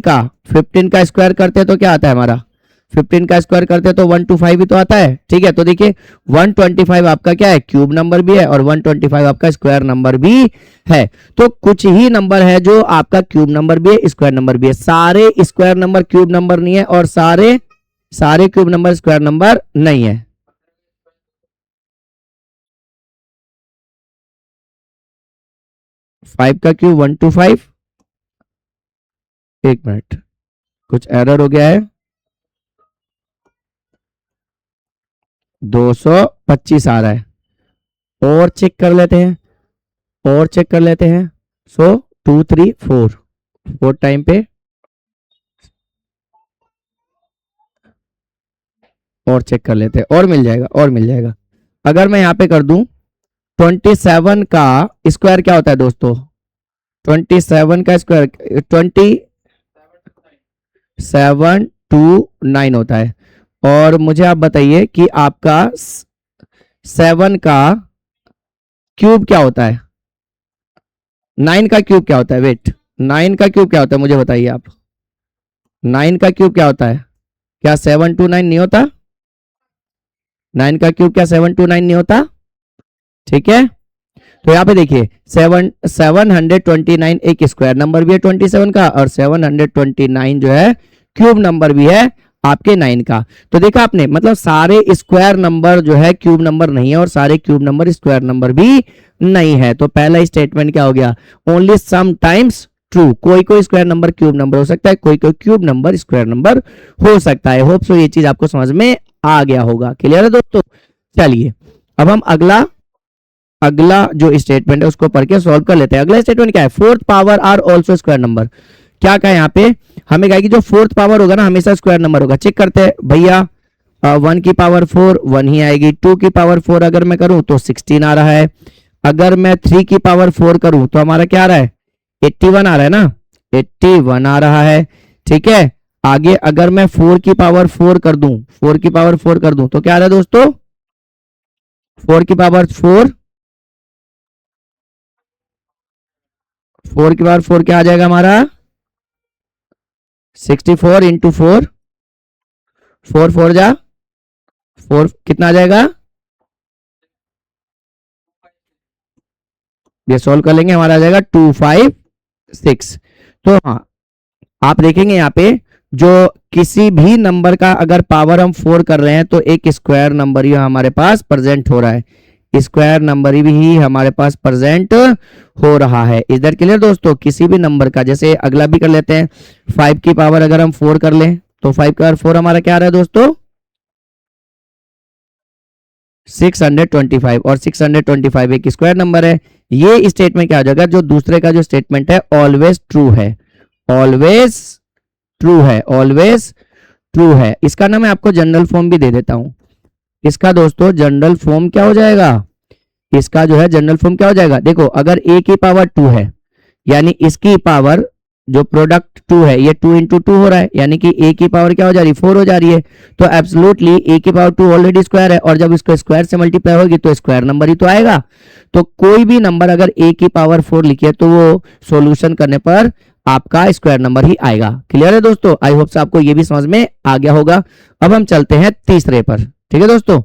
का स्क्वायर करते हैं तो क्या आता है हमारा, 15 का स्क्वायर करते हैं तो 125 ही तो आता है। ठीक है, तो देखिए 125 आपका क्या है क्यूब नंबर भी है और 125 आपका स्क्वायर नंबर भी है। तो कुछ ही नंबर है जो आपका क्यूब नंबर भी है स्क्वायर नंबर भी है, सारे स्क्वायर नंबर क्यूब नंबर नहीं है और सारे क्यूब नंबर स्क्वायर नंबर नहीं है। फाइव का क्यूब 125, एक मिनट कुछ एरर हो गया है, 225 आ रहा है। और चेक कर लेते हैं, और चेक कर लेते हैं। सो 2 3 4 4 टाइम पे और चेक कर लेते हैं, और मिल जाएगा, और मिल जाएगा। अगर मैं यहां पे कर दूं 27 का स्क्वायर क्या होता है दोस्तों, 27 का स्क्वायर 2729 होता है। और मुझे आप बताइए कि आपका 7 का क्यूब क्या होता है, 9 का क्यूब क्या होता है, वेट 9 का क्यूब क्या होता है मुझे बताइए आप, 9 का क्यूब क्या होता है, क्या 729 नहीं होता, 9 का क्यूब क्या 729 नहीं होता। ठीक है, तो यहाँ पे देखिए 729 एक स्क्वायर नंबर भी है 27 का और 729 जो है क्यूब नंबर भी है आपके 9 का। तो देखा आपने, मतलब सारे स्क्वायर नंबर जो है क्यूब नंबर नहीं है और सारे क्यूब नंबर स्क्वायर नंबर भी नहीं है। तो पहला स्टेटमेंट क्या हो गया, ओनली सम टाइम्स ट्रू, कोई कोई स्क्वायर नंबर क्यूब नंबर हो सकता है, कोई कोई क्यूब नंबर स्क्वायर नंबर हो सकता है। होप सो ये चीज आपको समझ में आ गया होगा। क्लियर है दोस्तों, चलिए अब हम अगला जो स्टेटमेंट है उसको पढ़ के सॉल्व कर लेते हैं। अगला स्टेटमेंट क्या है, fourth power are also square number. क्या कहा यहाँ पे, हमें कहा कि जो फोर्थ पावर होगा ना हमेशा स्क्वायर नंबर होगा। चेक करते हैं भैया, 1 की पावर 4 1 ही आएगी, 2 की पावर 4 अगर मैं करूं तो 16 आ रहा है, अगर मैं 3 की पावर 4 करूं तो हमारा क्या आ रहा है 81 आ रहा है ना, 81 आ रहा है। ठीक है, आगे अगर मैं 4 की पावर 4 कर दूं, 4 की पावर 4 कर दूं तो क्या आ रहा है दोस्तों, 4 की पावर 4 की पावर 4 क्या आ जाएगा हमारा 64 इंटू 4, 4 4 जा 4 कितना आ जाएगा, ये सोल्व कर लेंगे हमारा आ जाएगा 256। तो हाँ आप देखेंगे यहाँ पे जो किसी भी नंबर का अगर पावर हम 4 कर रहे हैं तो एक स्क्वायर नंबर ही हमारे पास प्रेजेंट हो रहा है, स्क्वायर नंबर भी हमारे पास प्रेजेंट हो रहा है। इधर क्लियर दोस्तों, किसी भी नंबर का, जैसे अगला भी कर लेते हैं, 5 की पावर अगर हम 4 कर लें तो 5 का 4 हमारा क्या आ रहा है दोस्तों 625 और 625 एक स्क्वायर नंबर है। ये स्टेटमेंट क्या हो जाएगा, जो दूसरे का जो स्टेटमेंट है ऑलवेज ट्रू है, ऑलवेज ट्रू है, ऑलवेज ट्रू है। इसका ना मैं आपको जनरल फॉर्म भी दे देता हूं। इसका दोस्तों जनरल फॉर्म क्या हो जाएगा, इसका जो है जनरल फॉर्म क्या हो जाएगा, देखो अगर a की पावर 2 है यानी इसकी पावर जो प्रोडक्ट 2 है ये 2 इंटू 2 हो रहा है, यानी कि a की पावर क्या हो जा रही है 4 हो जा रही है। तो एब्सोल्युटली a की पावर 2 ऑलरेडी स्क्वायर है और जब इसको स्क्वायर से मल्टीप्लाई होगी तो स्क्वायर नंबर ही तो आएगा। तो कोई भी नंबर अगर a की पावर 4 लिखिए तो वो सॉल्यूशन करने पर आपका स्क्वायर नंबर ही आएगा। क्लियर है दोस्तों, आई होप से आपको ये भी समझ में आ गया होगा। अब हम चलते हैं तीसरे पर। ठीक है दोस्तों,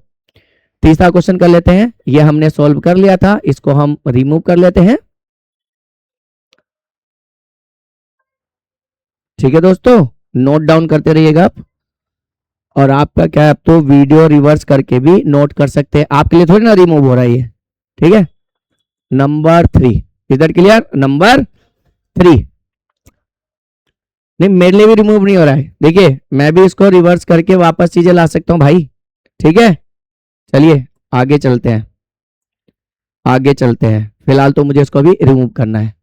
तीसरा क्वेश्चन कर लेते हैं, ये हमने सॉल्व कर लिया था, इसको हम रिमूव कर लेते हैं। ठीक है दोस्तों, नोट डाउन करते रहिएगा आप, और आपका क्या है आप तो वीडियो रिवर्स करके भी नोट कर सकते हैं, आपके लिए थोड़ी ना रिमूव हो रहा है ये। ठीक है, नंबर 3 इधर क्लियर, नंबर 3 नहीं मेरे लिए भी रिमूव नहीं हो रहा है, देखिए मैं भी इसको रिवर्स करके वापस चीजें ला सकता हूं भाई। ठीक है, चलिए आगे चलते हैं, आगे चलते हैं। फिलहाल तो मुझे इसको भी रिमूव करना है,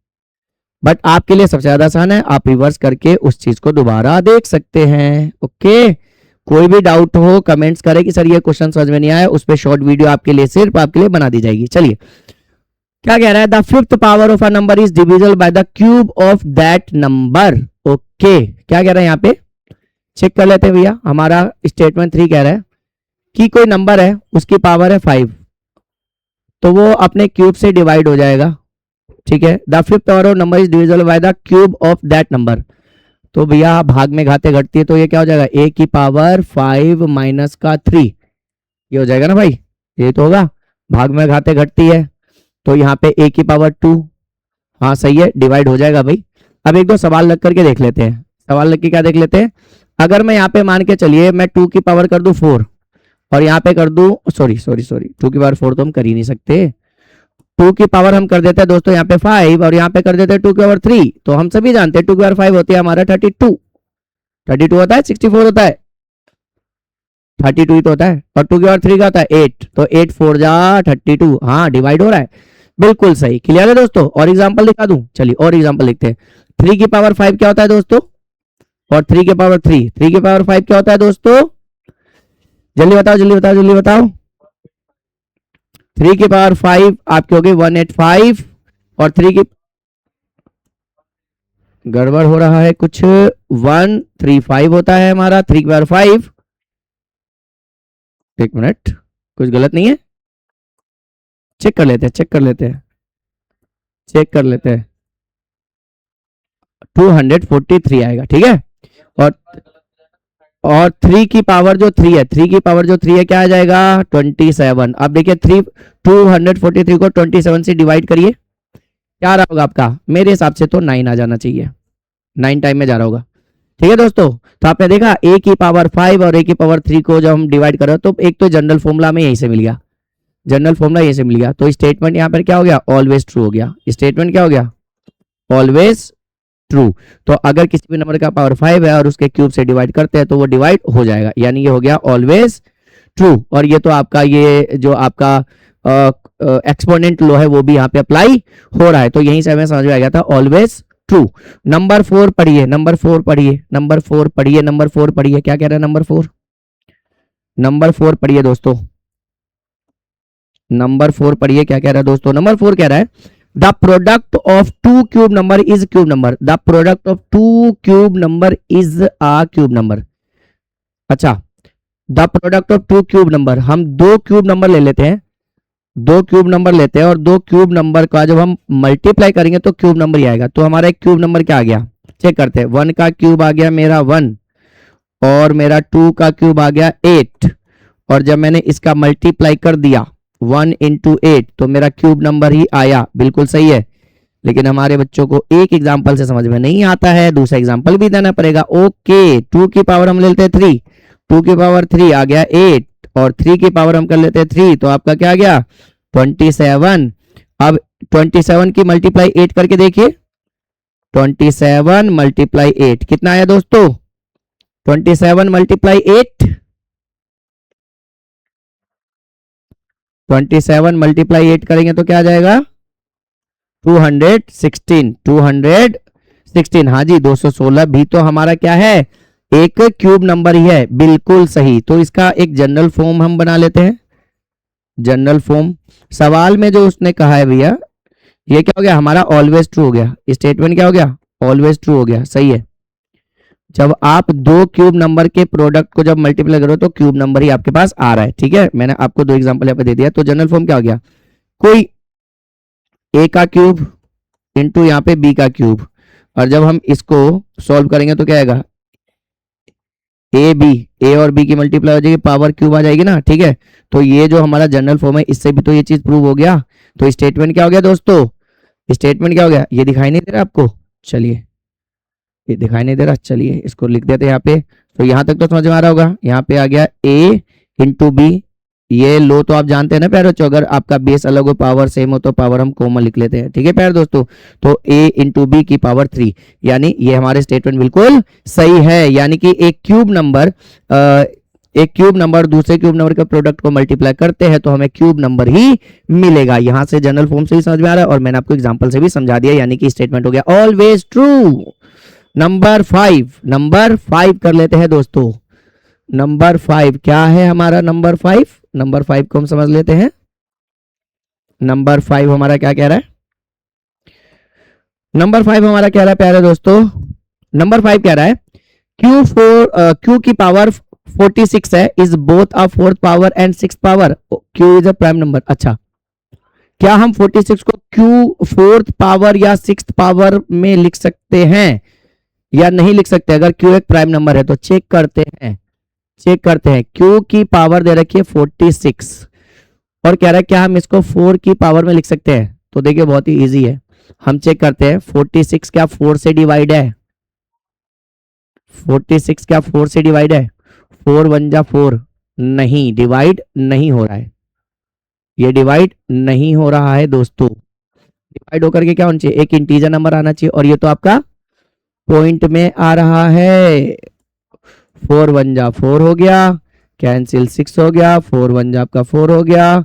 बट आपके लिए सबसे ज्यादा आसान है, आप रिवर्स करके उस चीज को दोबारा देख सकते हैं। ओके, कोई भी डाउट हो कमेंट्स करें कि सर ये क्वेश्चन समझ में नहीं आया, उस पर शॉर्ट वीडियो आपके लिए सिर्फ आपके लिए बना दी जाएगी। चलिए क्या कह रहा है, the fifth power of a number is divisible by the cube of that number. Okay, क्या कह रहा है यहाँ पे, चेक कर लेते हैं भैया। हमारा स्टेटमेंट 3 कह रहा है कि कोई नंबर है उसकी पावर है 5 तो वो अपने क्यूब से डिवाइड हो जाएगा। ठीक है। The fifth power of number is divisible by the cube of that number. तो भैया भाग में घाते घटती है, तो ये क्या हो जाएगा, ए की पावर 5 माइनस का 3, ये हो जाएगा ना भाई, ये तो होगा। भाग में घाते घटती है तो यहाँ पे ए की पावर 2, हाँ सही है, डिवाइड हो जाएगा भाई। अब एक दो सवाल लग करके देख लेते हैं। सवाल लग के क्या देख लेते हैं, अगर मैं यहाँ पे मान के चलिए मैं 2 की पावर कर दूं 4 और यहाँ पे कर दूं, सॉरी 2 की पावर 4 तो हम कर ही नहीं सकते। 2 की पावर हम कर देते हैं दोस्तों यहाँ पे 5 और यहाँ पे कर देते हैं 2 की पावर 3। तो हम सभी जानते हैं 2 की पावर 5 होती है हमारा 32, 32 होता है, 64 होता है, 32 ही तो होता है। और 2 की पावर 3 का होता है 8, तो 8 4 जा 32, हाँ डिवाइड हो रहा है, बिल्कुल सही। क्लियर है दोस्तों। और एग्जांपल दिखा दूं, चलिए और एग्जांपल लिखते हैं। 3 की पावर 5 क्या होता है दोस्तों, और 3 की पावर 3, 3 की पावर 5 क्या होता है दोस्तों, जल्दी बताओ जल्दी बताओ जल्दी बताओ। 3 की पावर 5 आपकी हो गई 185 और 3 की, गड़बड़ हो रहा है कुछ, 135 होता है हमारा 3 की पावर 5। एक मिनट, कुछ गलत नहीं है, चेक कर लेते हैं, चेक कर लेते हैं, चेक कर लेते हैं। 243 आएगा, ठीक है। और 3 की पावर जो 3 है, 3 की पावर जो 3 है क्या आ जाएगा 27। अब देखिए 243 को 27 से डिवाइड करिए, क्या आ रहा होगा आपका, मेरे हिसाब से तो 9 आ जाना चाहिए, 9 टाइम में जा रहा होगा। ठीक है दोस्तों, तो आपने देखा a की पावर 5 और a की पावर 3 को जब हम डिवाइड कर रहे हो तो एक तो जनरल फॉर्मूला में यहीं से मिल गया, जनरल फॉर्मूला यहीं से मिल गया। तो स्टेटमेंट यहाँ पर क्या हो गया, ऑलवेज ट्रू हो गया। स्टेटमेंट क्या हो गया, ऑलवेज ट्रू। तो अगर किसी भी नंबर का पावर 5 है और उसके क्यूब से डिवाइड करते हैं तो वो डिवाइड हो जाएगा, यानी ये हो गया ऑलवेज ट्रू। और ये तो आपका ये जो आपका एक्सपोनेंट लो है वो भी यहाँ पे अप्लाई हो रहा है, तो यहीं से हमें समझ में आ गया था ऑलवेज ट्रू। नंबर 4 पढ़िए, नंबर 4 पढ़िए, नंबर 4 पढ़िए, नंबर 4 पढ़िए, क्या कह रहा है नंबर 4, नंबर 4 पढ़िए दोस्तों, नंबर 4 पढ़िए, क्या कह रहा है दोस्तों। नंबर 4 कह रहा है the product of two cube number is cube number, the product of two cube number is a cube number. अच्छा, the product of two cube number, हम दो क्यूब नंबर ले लेते हैं, दो क्यूब नंबर लेते हैं और दो क्यूब नंबर का जब हम मल्टीप्लाई करेंगे तो क्यूब नंबर ही आएगा। तो हमारा एक क्यूब नंबर क्या आ गया, चेक करते हैं। 1 का क्यूब आ गया मेरा 1 और मेरा 2 का क्यूब आ गया 8, और जब मैंने इसका मल्टीप्लाई कर दिया 1 इंटू 8 तो मेरा क्यूब नंबर ही आया, बिल्कुल सही है। लेकिन हमारे बच्चों को एक एग्जांपल से समझ में नहीं आता है, दूसरा एग्जांपल भी देना पड़ेगा। ओके, 2 की पावर हम ले लेते हैं 3, 2 की पावर 3 आ गया 8 और 3 की पावर हम कर लेते हैं 3, तो आपका क्या आ गया 27। अब 27 की मल्टीप्लाई 8 करके देखिए, 27 मल्टीप्लाई 8 कितना आया दोस्तों, 27 मल्टीप्लाई 8, 27 मल्टीप्लाई 8 करेंगे तो क्या आ जाएगा 216, 216, हाँ जी 216 भी तो हमारा क्या है, एक क्यूब नंबर ही है, बिल्कुल सही। तो इसका एक जनरल फॉर्म हम बना लेते हैं, जनरल फॉर्म। सवाल में जो उसने कहा है भैया, ये क्या हो गया हमारा ऑलवेज ट्रू हो गया, स्टेटमेंट क्या हो गया ऑलवेज ट्रू हो गया, सही है। जब आप दो क्यूब नंबर के प्रोडक्ट को जब मल्टीप्लाई करो तो क्यूब नंबर ही आपके पास आ रहा है, ठीक है। मैंने आपको दो एग्जांपल यहाँ पे दे दिया। तो जनरल फॉर्म क्या हो गया, कोई ए का क्यूब इंटू यहाँ पे बी का क्यूब, और जब हम इसको सॉल्व करेंगे तो क्या आएगा ए बी, ए और बी की मल्टीप्लाई हो जाएगी, पावर क्यूब आ जाएगी ना, ठीक है। तो ये जो हमारा जनरल फॉर्म है इससे भी तो ये चीज प्रूव हो गया। तो स्टेटमेंट क्या हो गया दोस्तों, स्टेटमेंट क्या हो गया, ये दिखाई नहीं दे रहा आपको, चलिए ये दिखाई नहीं दे रहा, चलिए इसको लिख देते हैं यहाँ पे। तो यहाँ तक तो समझ में आ रहा होगा, यहाँ पे आ गया ए इंटू बी, ये लो तो आप जानते हैं ना प्यारे बच्चों, अगर आपका बेस अलग हो पावर सेम हो तो पावर हम कॉमन लिख लेते हैं, ठीक है प्यारे दोस्तों। तो a इंटू बी की पावर 3, यानी ये हमारे स्टेटमेंट बिल्कुल सही है। यानी कि एक क्यूब नंबर दूसरे क्यूब नंबर के प्रोडक्ट को मल्टीप्लाई करते हैं तो हमें क्यूब नंबर ही मिलेगा। यहां से जनरल फॉर्म से ही समझ में आ रहा है और मैंने आपको एग्जाम्पल से भी समझा दिया, यानी कि स्टेटमेंट हो गया ऑलवेज ट्रू। नंबर 5 कर लेते हैं दोस्तों। नंबर 5 क्या है हमारा, नंबर 5 को हम समझ लेते हैं। नंबर 5 हमारा क्या कह रहा है, नंबर 5 हमारा कह रहा है प्यारे दोस्तों, नंबर 5 कह रहा है Q की पावर 46 है, is both a fourth power and six power, Q is a prime number. अच्छा, क्या हम 46 को क्यू फोर्थ पावर या सिक्स्थ पावर में लिख सकते हैं या नहीं लिख सकते? अगर क्यू एक प्राइम नंबर है तो चेक करते हैं, चेक करते हैं। क्यू की पावर दे रखी है 46 और कह रहा है क्या हम इसको 4 की पावर में लिख सकते हैं? तो देखिए बहुत ही इजी है, हम चेक करते हैं। 46 क्या 4 से डिवाइड है? 46 क्या 4 से डिवाइड है? 4 1 जा 4, नहीं, डिवाइड नहीं हो रहा है, ये डिवाइड नहीं हो रहा है दोस्तों। डिवाइड होकर के क्या होना चाहिए? एक इंटीजर नंबर आना चाहिए और ये तो आपका पॉइंट में आ रहा है। 4 1 जा 4 हो गया, कैंसिल 6 हो गया, 4 1 जा आपका 4 हो गया,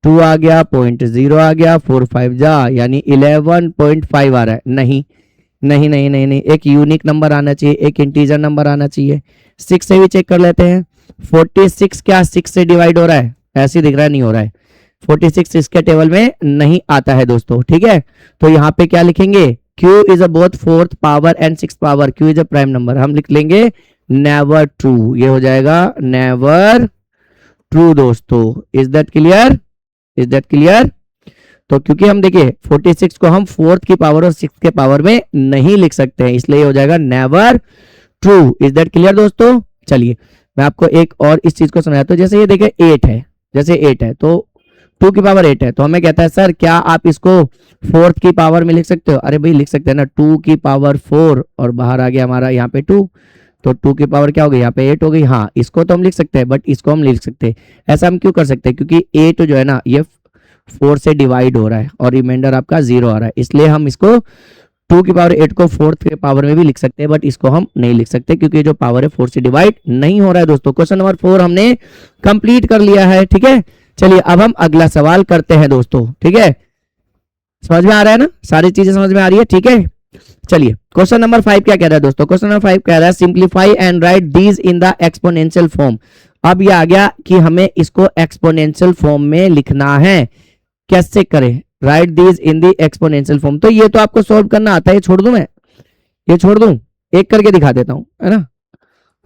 2 आ गया, पॉइंट 0 आ गया, 4 5 जा यानी 11.5 आ रहा है। नहीं नहीं नहीं नहीं नहीं, एक यूनिक नंबर आना चाहिए, एक इंटीजर नंबर आना चाहिए। 6 से भी चेक कर लेते हैं। 46 क्या 6 से डिवाइड हो रहा है? ऐसे दिख रहा है, नहीं हो रहा है। 46 इसके टेबल में नहीं आता है दोस्तों, ठीक है। तो यहाँ पे क्या लिखेंगे? Q is a both fourth power and six power, Q is a prime number, हम लिख लेंगे नेवर ट्रू, ये हो जाएगा नेवर ट्रू दोस्तों। Is that clear? Is that clear? तो क्योंकि हम देखिए 46 को हम फोर्थ की पावर और सिक्स के पावर में नहीं लिख सकते हैं, इसलिए हो जाएगा never true. Is that clear दोस्तों? चलिए मैं आपको एक और इस चीज को समझाता हूँ। जैसे ये देखिए 8 है, जैसे 8 है तो 2 की पावर 8 है, तो हमें कहता है सर क्या आप इसको फोर्थ की पावर में लिख सकते हो? अरे भाई लिख सकते हैं ना, 2 की पावर 4 और बाहर आ गया हमारा यहाँ पे 2, तो 2 की पावर क्या हो गई? यहाँ पे 8 हो गई। हाँ इसको तो हम लिख सकते हैं, बट इसको हम लिख सकते हैं। ऐसा हम क्यों कर सकते हैं? क्योंकि 8 जो है ना ये 4 से डिवाइड हो रहा है और रिमाइंडर आपका 0 आ रहा है, इसलिए हम इसको 2 की पावर 8 को फोर्थ के पावर में भी लिख सकते हैं, बट इसको हम नहीं लिख सकते क्योंकि जो पावर है 4 से डिवाइड नहीं हो रहा है दोस्तों। क्वेश्चन नंबर 4 हमने कंप्लीट कर लिया है, ठीक है। चलिए अब हम अगला सवाल करते हैं दोस्तों, ठीक है। समझ में आ रहा है ना, सारी चीजें समझ में आ रही है, ठीक है। चलिए क्वेश्चन नंबर 5 क्या कह रहा है दोस्तों? क्वेश्चन नंबर 5 कह रहा है simplify and right these in the exponential form. अब ये आ गया कि हमें इसको एक्सपोनेंशियल फॉर्म में लिखना है। कैसे करें? Right these in the exponential form. तो ये तो आपको सॉल्व करना आता है, ये छोड़ दूं मैं, ये छोड़ दूं, एक करके दिखा देता हूं, है ना।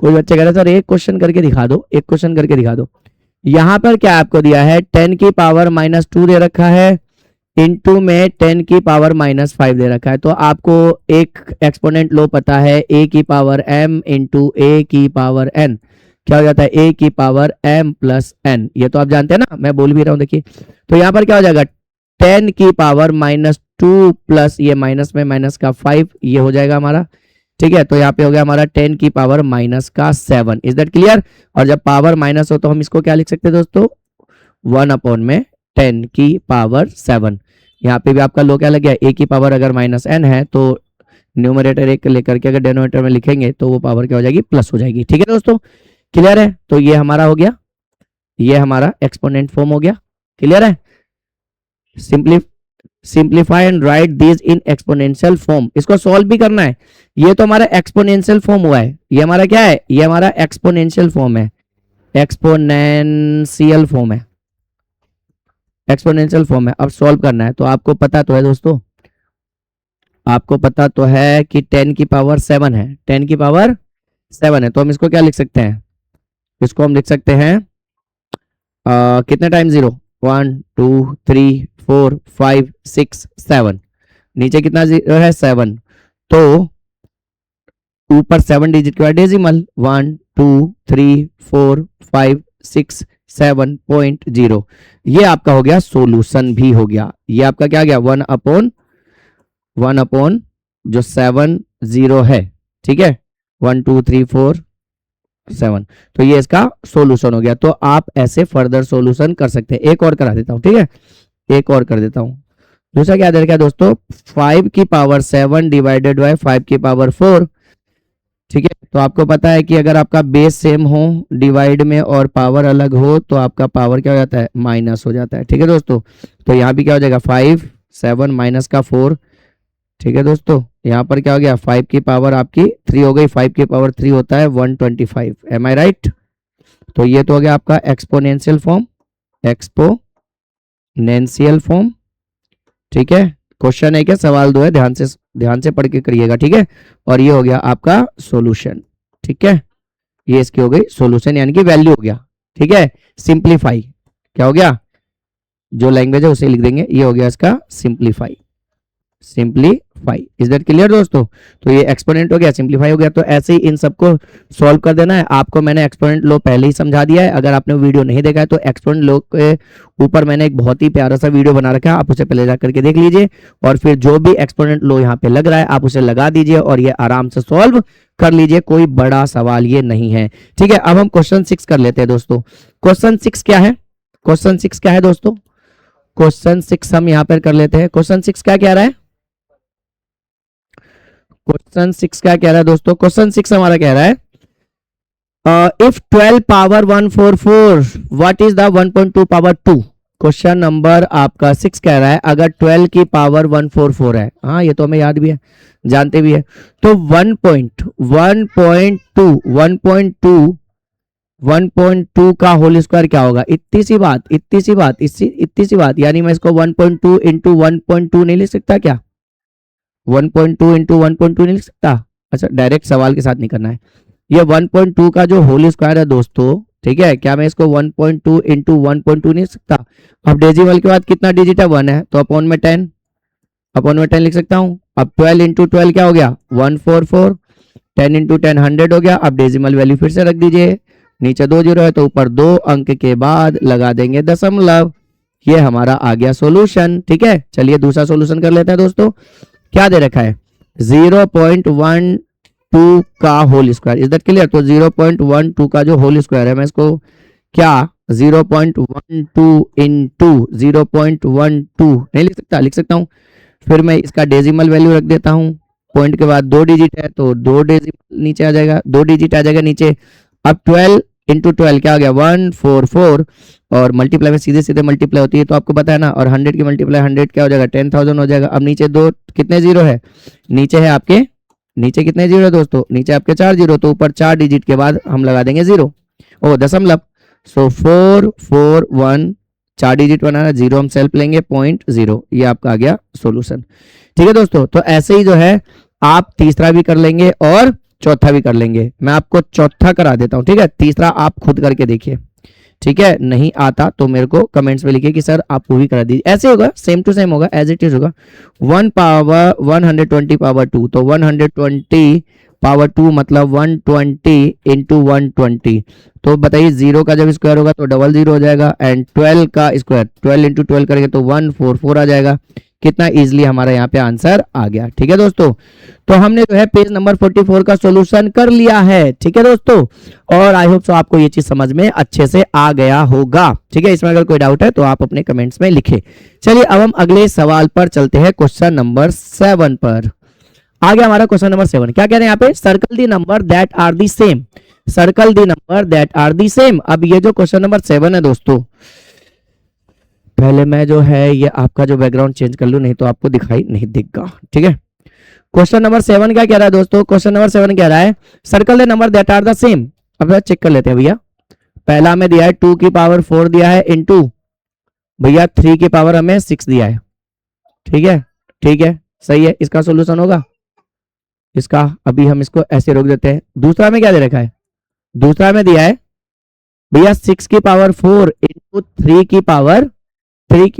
कोई बच्चे कह रहे सर एक क्वेश्चन करके दिखा दो, एक क्वेश्चन करके दिखा दो। यहां पर क्या आपको दिया है? 10 की पावर -2 दे रखा है, इनटू में 10 की पावर -5 दे रखा है। तो आपको एक एक्सपोनेंट लो पता है, a की पावर m इंटू a की पावर n क्या हो जाता है? a की पावर m प्लस n, ये तो आप जानते हैं ना, मैं बोल भी रहा हूं। देखिए तो यहाँ पर क्या हो जाएगा? 10 की पावर -2 प्लस ये माइनस में माइनस का 5, ये हो जाएगा हमारा, ठीक है। तो यहाँ पे हो गया हमारा 10 की पावर -7। Is that clear? और जब पावर माइनस हो तो हम इसको क्या लिख सकते हैं दोस्तों? 1/10 की पावर 7। यहाँ पे भी आपका लो क्या लग गया? a की पावर अगर -n है तो न्यूमरेटर एक लेकर के अगर डिनोमिनेटर में लिखेंगे तो वो पावर क्या हो जाएगी? प्लस हो जाएगी, ठीक है दोस्तों। क्लियर है? तो ये हमारा हो गया, ये हमारा एक्सपोनेंट फॉर्म हो गया। क्लियर है? Simplify and right this in exponential form. इसको सॉल्व भी करना है। ये तो हमारा एक्सपोनेंशियल फॉर्म हुआ है, ये हमारा क्या है? ये हमारा एक्सपोनेंशियल फॉर्म है, एक्सपोनेंशियल फॉर्म है, एक्सपोनेंशियल फॉर्म है। अब सॉल्व करना है, तो आपको पता तो है दोस्तों, आपको पता तो है कि 10 की पावर 7 है, 10 की पावर 7 है, तो हम इसको क्या लिख सकते हैं? इसको हम लिख सकते हैं कितने टाइम 0? 1 2 3 4 5 6 7, नीचे कितना 0 है? 7। तो ऊपर 7 डिजिट के बाद डेसिमल 1 2 3 4 5 6 7.0, ये आपका हो गया सॉल्यूशन भी हो गया। ये आपका क्या गया? 1 अपॉन जो 7 0 है, ठीक है, 1 2 3 4 7, तो ये इसका सॉल्यूशन हो गया। तो आप ऐसे फर्दर सॉल्यूशन कर सकते हैं। एक और करा देता हूं, ठीक है, एक और कर देता हूं। दूसरा क्या दे रखा है दोस्तों? 5 की पावर 7 डिवाइडेड बाय 5 की पावर 4, ठीक है। तो आपको पता है कि अगर आपका बेस सेम हो डिवाइड में और पावर अलग हो तो आपका पावर क्या हो जाता है? माइनस हो जाता है, ठीक है दोस्तों। तो यहाँ भी क्या हो जाएगा? 5 7 माइनस का 4, ठीक है दोस्तों। यहाँ पर क्या हो गया? 5 की पावर आपकी 3 हो गई, 5 की पावर 3 होता है 125, एम आई राइट? तो ये तो हो गया आपका एक्सपोनेंशियल फॉर्म, एक्सपोनेंशियल फॉर्म, ठीक है। क्वेश्चन है क्या? सवाल 2 है, ध्यान से पढ़ के करिएगा, ठीक है। और ये हो गया आपका सॉल्यूशन, ठीक है। ये इसकी हो गई सॉल्यूशन यानी कि वैल्यू हो गया, ठीक है। सिंप्लीफाई क्या हो गया? जो लैंग्वेज है उसे लिख देंगे, ये हो गया इसका simplify, simplify. Is that clear दोस्तों? तो ये एक्सपोनेंट हो गया, सिंप्लीफाई हो गया। तो ऐसे ही इन सबको सॉल्व कर देना है। आपको मैंने एक्सपोनेंट लो पहले ही समझा दिया है, अगर आपने वीडियो नहीं देखा है तो एक्सपोनेंट लो के ऊपर मैंने एक बहुत ही प्यारा सा वीडियो बना रखा है, आप उसे पहले जा करके देख लीजिए, और फिर जो भी एक्सपोनेंट लो यहाँ पे लग रहा है आप उसे लगा दीजिए और ये आराम से सॉल्व कर लीजिए, कोई बड़ा सवाल ये नहीं है। ठीक है, अब हम क्वेश्चन 6 कर लेते हैं दोस्तों। क्वेश्चन 6 क्या है? क्वेश्चन 6 क्या है दोस्तों? क्वेश्चन 6 हम यहाँ पर कर लेते हैं। क्वेश्चन 6 क्या कह रहा है? क्वेश्चन 6 क्या कह रहा है दोस्तों? क्वेश्चन 6 हमारा कह रहा है if 12 power 144 what is the 1.2 power 2। Question number आपका 6 कह रहा है अगर 12 की पावर 144 है, हाँ ये तो हमें याद भी है, जानते भी है, तो 1.2 का होल स्क्वायर क्या होगा? इतनी सी बात, यानी मैं इसको 1.2 इंटू 1.2 नहीं लिख सकता क्या? 1.2 इंटू 1.2 नहीं लिख सकता? अच्छा, डायरेक्ट सवाल के साथ नहीं करना है। ये 1.2 का जो होल स्क्वायर है दोस्तों, ठीक है, क्या मैं इसको 1.2 इंटू 1.2 नहीं लिख सकता? अब डेसिमल के बाद कितना डिजिट है? 1 है, तो अपॉन में 10 लिख सकता हूँ। अब 12 इंटू 12 क्या हो गया? 144, 10 इंटू 10 100 हो गया। अब डेसिमल वैल्यू फिर से रख दीजिए, नीचे 2 जीरो है तो ऊपर 2 अंक के बाद लगा देंगे दशमलव। ये हमारा आ गया सोल्यूशन। ठीक है, चलिए दूसरा सोल्यूशन कर लेते हैं दोस्तों। क्या दे रखा है? 0.12 का whole square. Is that clear? तो 0.12 का जो होल स्क्वायर है, मैं इसको क्या 0.12 इंटू 0.12 नहीं लिख सकता? लिख सकता हूं। फिर मैं इसका डेसिमल वैल्यू रख देता हूं, पॉइंट के बाद 2 डिजिट है तो 2 डेसिमल नीचे आ जाएगा, 2 डिजिट आ जाएगा नीचे। अब 12 इंटू 12 क्या हो गया? 144, और मल्टीप्लाई में सीधे सीधे मल्टीप्लाई होती है तो आपको पता है ना, और 100 की मल्टीप्लाई 100 क्या हो जाएगा? 10,000 हो जाएगा। अब नीचे 2 कितने जीरो है? नीचे है आपके, नीचे कितने जीरो है दोस्तों? नीचे आपके 4 जीरो, तो ऊपर 4 डिजिट के बाद हम लगा देंगे जीरो, ओ दशमलव। सो 441, 4 डिजिट बनाना, जीरो हम सेल्फ लेंगे, 0.0। ये आपका आ गया सोल्यूशन। ठीक है दोस्तों, तो ऐसे ही जो है आप तीसरा भी कर लेंगे और चौथा भी कर लेंगे। मैं आपको चौथा करा देता हूं, ठीक है, तीसरा आप खुद करके देखिए। ठीक है, नहीं आता तो मेरे को कमेंट्स में लिखिए कि सर आप वो भी करा दीजिए। ऐसे होगा, सेम टू सेम होगा, एज इट इज होगा। 120 पावर 2, तो 120 पावर 2 मतलब 120 इंटू 120। तो बताइए, जीरो का जब स्क्वायर होगा तो डबल जीरो हो जाएगा, एंड 12 का स्क्वायर 12 इंटू 12 करेंगे तो 144 आ जाएगा। कितना इजीली हमारा यहाँ पे आंसर आ गया। ठीक है दोस्तों, तो हमने जो है पेज नंबर 44 का सॉल्यूशन कर लिया है। ठीक है दोस्तों, और आई होप सो आपको ये चीज समझ में अच्छे से आ गया होगा। ठीक है, इसमें अगर कोई डाउट है तो आप अपने कमेंट्स में लिखें। चलिए अब हम अगले सवाल पर चलते हैं, क्वेश्चन नंबर 7 पर। आ गया हमारा क्वेश्चन नंबर 7। क्या कह रहे हैं यहाँ पे? Circle the number that are the same, circle the number that are the same. अब ये जो क्वेश्चन नंबर 7 है दोस्तों, पहले मैं जो है ये आपका जो बैकग्राउंड चेंज कर लूं, नहीं तो आपको दिखाई नहीं दिखेगा। ठीक है, क्वेश्चन नंबर 7 क्या कह रहा है दोस्तों? क्वेश्चन नंबर 7 कह रहा है circle the number that are the same. अब चेक कर लेते हैं भैया। पहला हमें दिया है 2 की पावर 4 दिया है, इंटू भैया 3 की पावर हमें 6 दिया है। ठीक है, ठीक है, सही है, इसका सोल्यूशन होगा इसका। अभी हम इसको ऐसे रोक देते हैं। दूसरा में क्या दे रखा है? दूसरा में दिया है भैया 6 की पावर 4 इंटू 3 की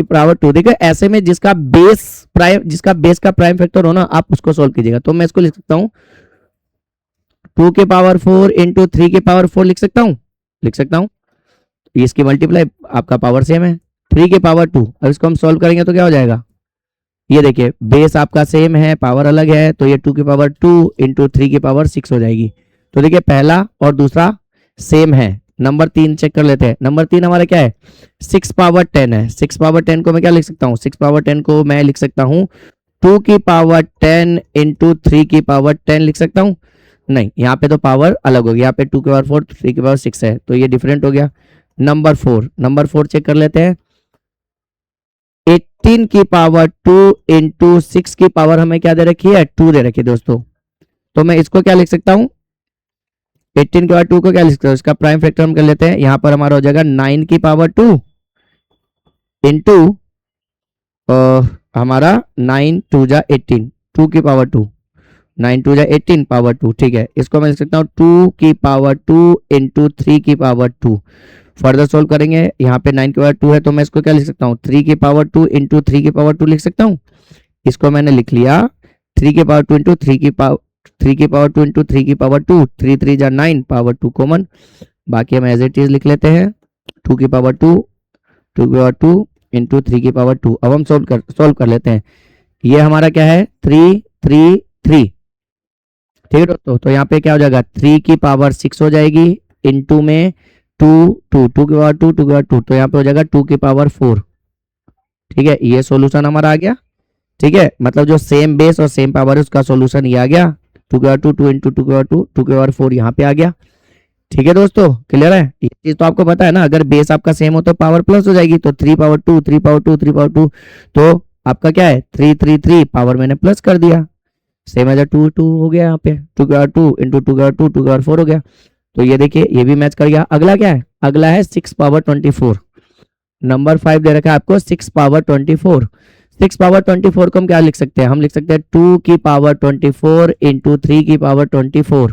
पावर 2। देखिए ऐसे में जिसका बेस का प्राइम फैक्टर हो ना, आप उसको सोल्व कीजिएगा। तो मैं इसको लिख सकता हूं 2 की पावर 4 इंटू 3 की पावर 4 लिख सकता हूं। इसकी मल्टीप्लाई आपका पावर सेम है, 3 की पावर 2। अब इसको हम सोल्व करेंगे तो क्या हो जाएगा? ये देखिए बेस आपका सेम है, पावर अलग है, तो ये 2 की पावर 2 इंटू 3 की पावर 6 हो जाएगी। तो देखिए पहला और दूसरा सेम है। नंबर 3 चेक कर लेते हैं। नंबर 3 हमारा क्या है? 6 पावर 10 है। 6 पावर 10 को मैं क्या लिख सकता हूँ? 6 पावर 10 को मैं लिख सकता हूँ 2 की पावर 10 इंटू 3 की पावर 10 लिख सकता हूँ। नहीं, यहाँ पे तो पावर अलग हो गया, यहाँ पे 2 की पावर 4 3 की पावर 6 है, तो ये डिफरेंट हो गया। नंबर 4 चेक कर लेते हैं। 18 की पावर 2 इंटू 6 की पावर हमें क्या दे रखी है? 2 दे रखी है दोस्तों। तो मैं इसको क्या लिख सकता हूँ? 18 के बाद 2 को क्या लिख सकते हो? इसका प्राइम फैक्टर हम कर लेते हैं। यहाँ पर हमारा हो जाएगा 9 की पावर 2 इंटू हमारा 9 2 जा 18, 2 की पावर 2, 9 2 जा 18 पावर 2। ठीक है, इसको मैं लिख सकता हूँ 2 की पावर 2 इंटू 3 की पावर 2। फर्दर सोल्व करेंगे। यहाँ पे 9 की पावर 2 है तो मैं इसको क्या लिख सकता हूँ, 3 की पावर 2 इंटू 3 की पावर 2 लिख सकता हूँ। इसको मैंने लिख लिया 3 की पावर 2 इंटू 3 की पावर 3 की पावर 2 इंटू 3 की पावर 2, 3 3 जा 9, पावर 2 कॉमन, बाकी हम एज इट इज लिख लेते हैं 2 की पावर 2 2 की पावर 2 इंटू 3 की पावर 2। अब हम सोल्व कर लेते हैं। ये हमारा क्या है 3 3 3, ठीक है दोस्तों। तो यहाँ पे क्या हो जाएगा 3 की पावर 6 हो जाएगी इंटू में 2 2 2 की पावर 2 2 की पावर 2, तो यहाँ पे हो जाएगा 2 की पावर 4, ठीक है। ये सॉल्यूशन हमारा आ गया, ठीक है। मतलब जो सेम बेस और सेम पावर है उसका सॉल्यूशन ये आ गया 2 की पावर 2 2 इंटू 2 की पावर 2 2 की पावर 4 यहाँ पे आ गया, ठीक है दोस्तों। क्लियर है, ये चीज तो आपको पता है ना, अगर बेस आपका सेम हो तो पावर प्लस हो जाएगी, तो 3 पावर 2 3 पावर 2 3 पावर 2, तो आपका क्या है 3 3 3, पावर मैंने प्लस कर दिया, सेम एज 2 2 हो गया यहाँ पे 2 की पावर 2 इंटू 2 की पावर 2 2 की पावर 4 हो गया। तो ये देखिए ये भी मैच कर गया। अगला क्या है, अगला है 6 पावर 24, नंबर 5 दे रखा है आपको 6 पावर 24। 6 पावर 24 को हम क्या लिख सकते हैं, हम लिख सकते हैं 2 की पावर 24 इंटू 3 की पावर 24,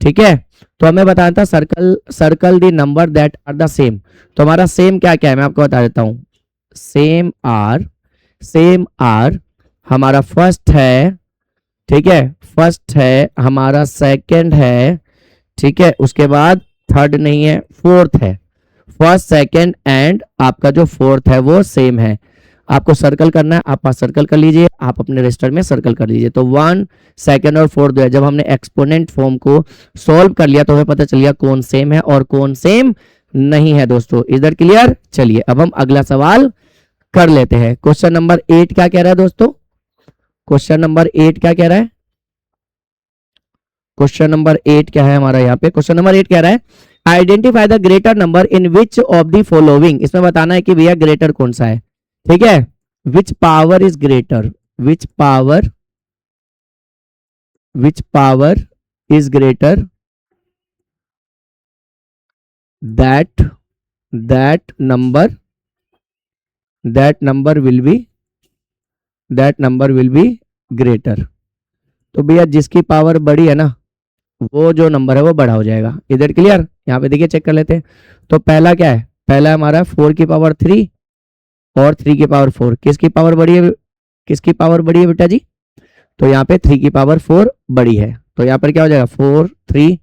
ठीक है। तो हमें बताना था circle the number that are the same. तो हमारा सेम क्या क्या है मैं आपको बता देता हूं। सेम आर हमारा फर्स्ट है, ठीक है, फर्स्ट है हमारा, सेकंड है, ठीक है, उसके बाद थर्ड नहीं है, फोर्थ है। फर्स्ट सेकंड एंड आपका जो फोर्थ है वो सेम है। आपको सर्कल करना है, आप सर्कल कर लीजिए, आप अपने रजिस्टर में सर्कल कर लीजिए। तो 1 सेकंड और फोर्थ जो है, जब हमने एक्सपोनेंट फॉर्म को सॉल्व कर लिया तो हमें पता चल गया कौन सेम है और कौन सेम नहीं है दोस्तों। इधर क्लियर। चलिए अब हम अगला सवाल कर लेते हैं। क्वेश्चन नंबर 8 क्या कह रहा है दोस्तों, क्वेश्चन नंबर 8 क्या कह रहा है, क्वेश्चन नंबर 8 क्या है हमारा यहाँ पे, क्वेश्चन नंबर 8 कह रहा है identify the greater number in which of the following. इसमें बताना है कि भैया ग्रेटर कौन सा है, ठीक है। Which power is greater, which power is greater that number will be greater. तो भैया जिसकी पावर बड़ी है ना वो जो नंबर है वो बड़ा हो जाएगा। इधर क्लियर। यहाँ पे देखिए चेक कर लेते हैं। तो पहला क्या है, पहला हमारा 4 की पावर 3 और 3 की पावर 4, किसकी पावर बड़ी है, किसकी पावर बड़ी है बेटा जी, तो यहाँ पे 3 की पावर 4 बड़ी है। तो यहाँ पर क्या हो जाएगा 4 3,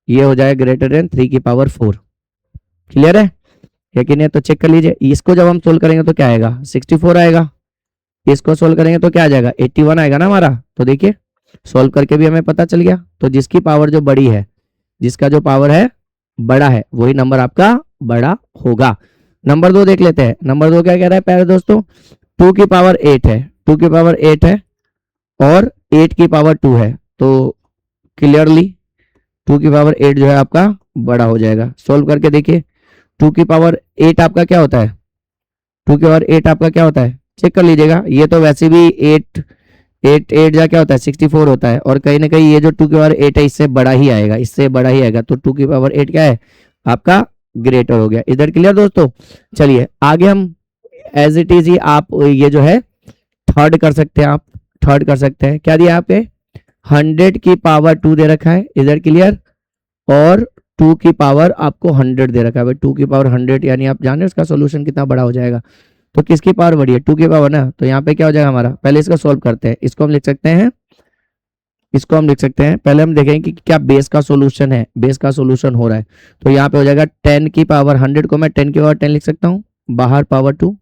ये हो जाएगा ग्रेटर देन 3 की पावर 4। क्लियर है लेकिन ये तो चेक कर लीजिए। इसको जब हम सोल्व करेंगे तो क्या आएगा 64 आएगा, इसको सोल्व करेंगे तो क्या आ जाएगा 81 आएगा ना हमारा। तो देखिए सोल्व करके भी हमें पता चल गया। तो जिसकी पावर जो बड़ी है, जिसका जो पावर है बड़ा है, वही नंबर आपका बड़ा होगा। नंबर 2 देख लेते हैं। नंबर 2 क्या कह रहा है प्यारे दोस्तों, 2 की पावर 8 है, 2 की पावर 8 है और 8 की पावर 2 है। तो क्लियरली 2 की पावर 8 जो है आपका बड़ा हो जाएगा। सोल्व करके देखिए 2 की पावर 8 आपका क्या होता है, 2 की पावर 8 आपका क्या होता है, चेक कर लीजिएगा। ये तो वैसे भी 8 8 8 जा क्या होता है 64 होता है, और कहीं ना कहीं ये जो 2 की पावर 8 है इससे बड़ा ही आएगा, इससे बड़ा ही आएगा। तो 2 की पावर 8 क्या है आपका ग्रेटर हो गया। इधर क्लियर दोस्तों। चलिए आगे हम एज इट इज ही आप ये जो है थर्ड कर सकते हैं, आप थर्ड कर सकते हैं। क्या दिया यहाँ पे 100 की पावर 2 दे रखा है, इधर क्लियर, और 2 की पावर आपको 100 दे रखा है। भाई 2 की पावर 100 यानी आप जान रहे हो उसका सोल्यूशन कितना बड़ा हो जाएगा। तो किसकी पावर बड़ी है 2 की पावर ना, तो यहाँ पे क्या हो जाएगा हमारा, पहले इसको सोल्व करते हैं। इसको हम लिख सकते हैं, इसको हम लिख सकते हैं, पहले हम देखेंगे कि क्या बेस का सोल्यूशन है, बेस का सोल्यूशन हो रहा है। तो यहाँ पे हो जाएगा 10 की पावर 100 को मैं 10 की पावर 10 लिख सकता हूँ, बाहर पावर 2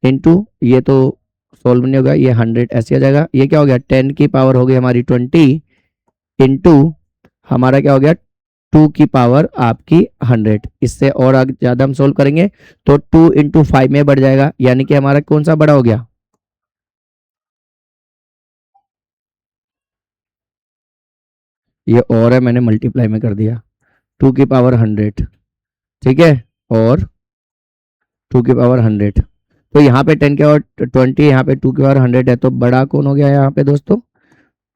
इंटू, ये तो सोल्व नहीं होगा, ये 100 ऐसे आ जाएगा। ये क्या हो गया 10 की पावर हो गई हमारी 20 इंटू हमारा क्या हो गया 2 की पावर आपकी 100। इससे और आगे ज्यादा हम सोल्व करेंगे तो 2 इंटू 5 में बढ़ जाएगा, यानी कि हमारा कौन सा बड़ा हो गया, ये और है मैंने मल्टीप्लाई में कर दिया 2 की पावर 100, ठीक है, और 2 की पावर 100। तो यहाँ पे 10 की पावर 20, यहाँ पे 2 की पावर 100 है, तो बड़ा कौन हो गया यहाँ पे दोस्तों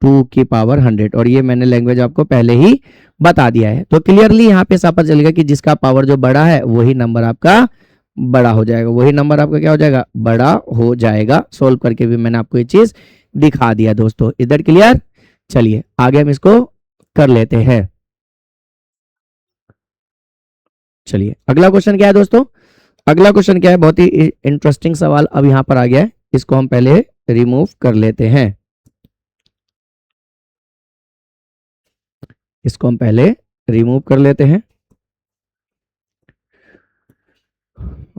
2 की पावर 100। और ये मैंने लैंग्वेज आपको पहले ही बता दिया है। तो क्लियरली यहाँ पे पता चलेगा कि जिसका पावर जो बड़ा है वही नंबर आपका बड़ा हो जाएगा, वही नंबर आपका क्या हो जाएगा बड़ा हो जाएगा। सोल्व करके भी मैंने आपको ये चीज दिखा दिया दोस्तों। इधर क्लियर। चलिए आगे हम इसको कर लेते हैं। चलिए अगला क्वेश्चन क्या है दोस्तों, अगला क्वेश्चन क्या है, बहुत ही इंटरेस्टिंग सवाल अब यहाँ पर आ गया है, इसको हम पहले रिमूव कर लेते हैं, इसको हम पहले रिमूव कर लेते हैं।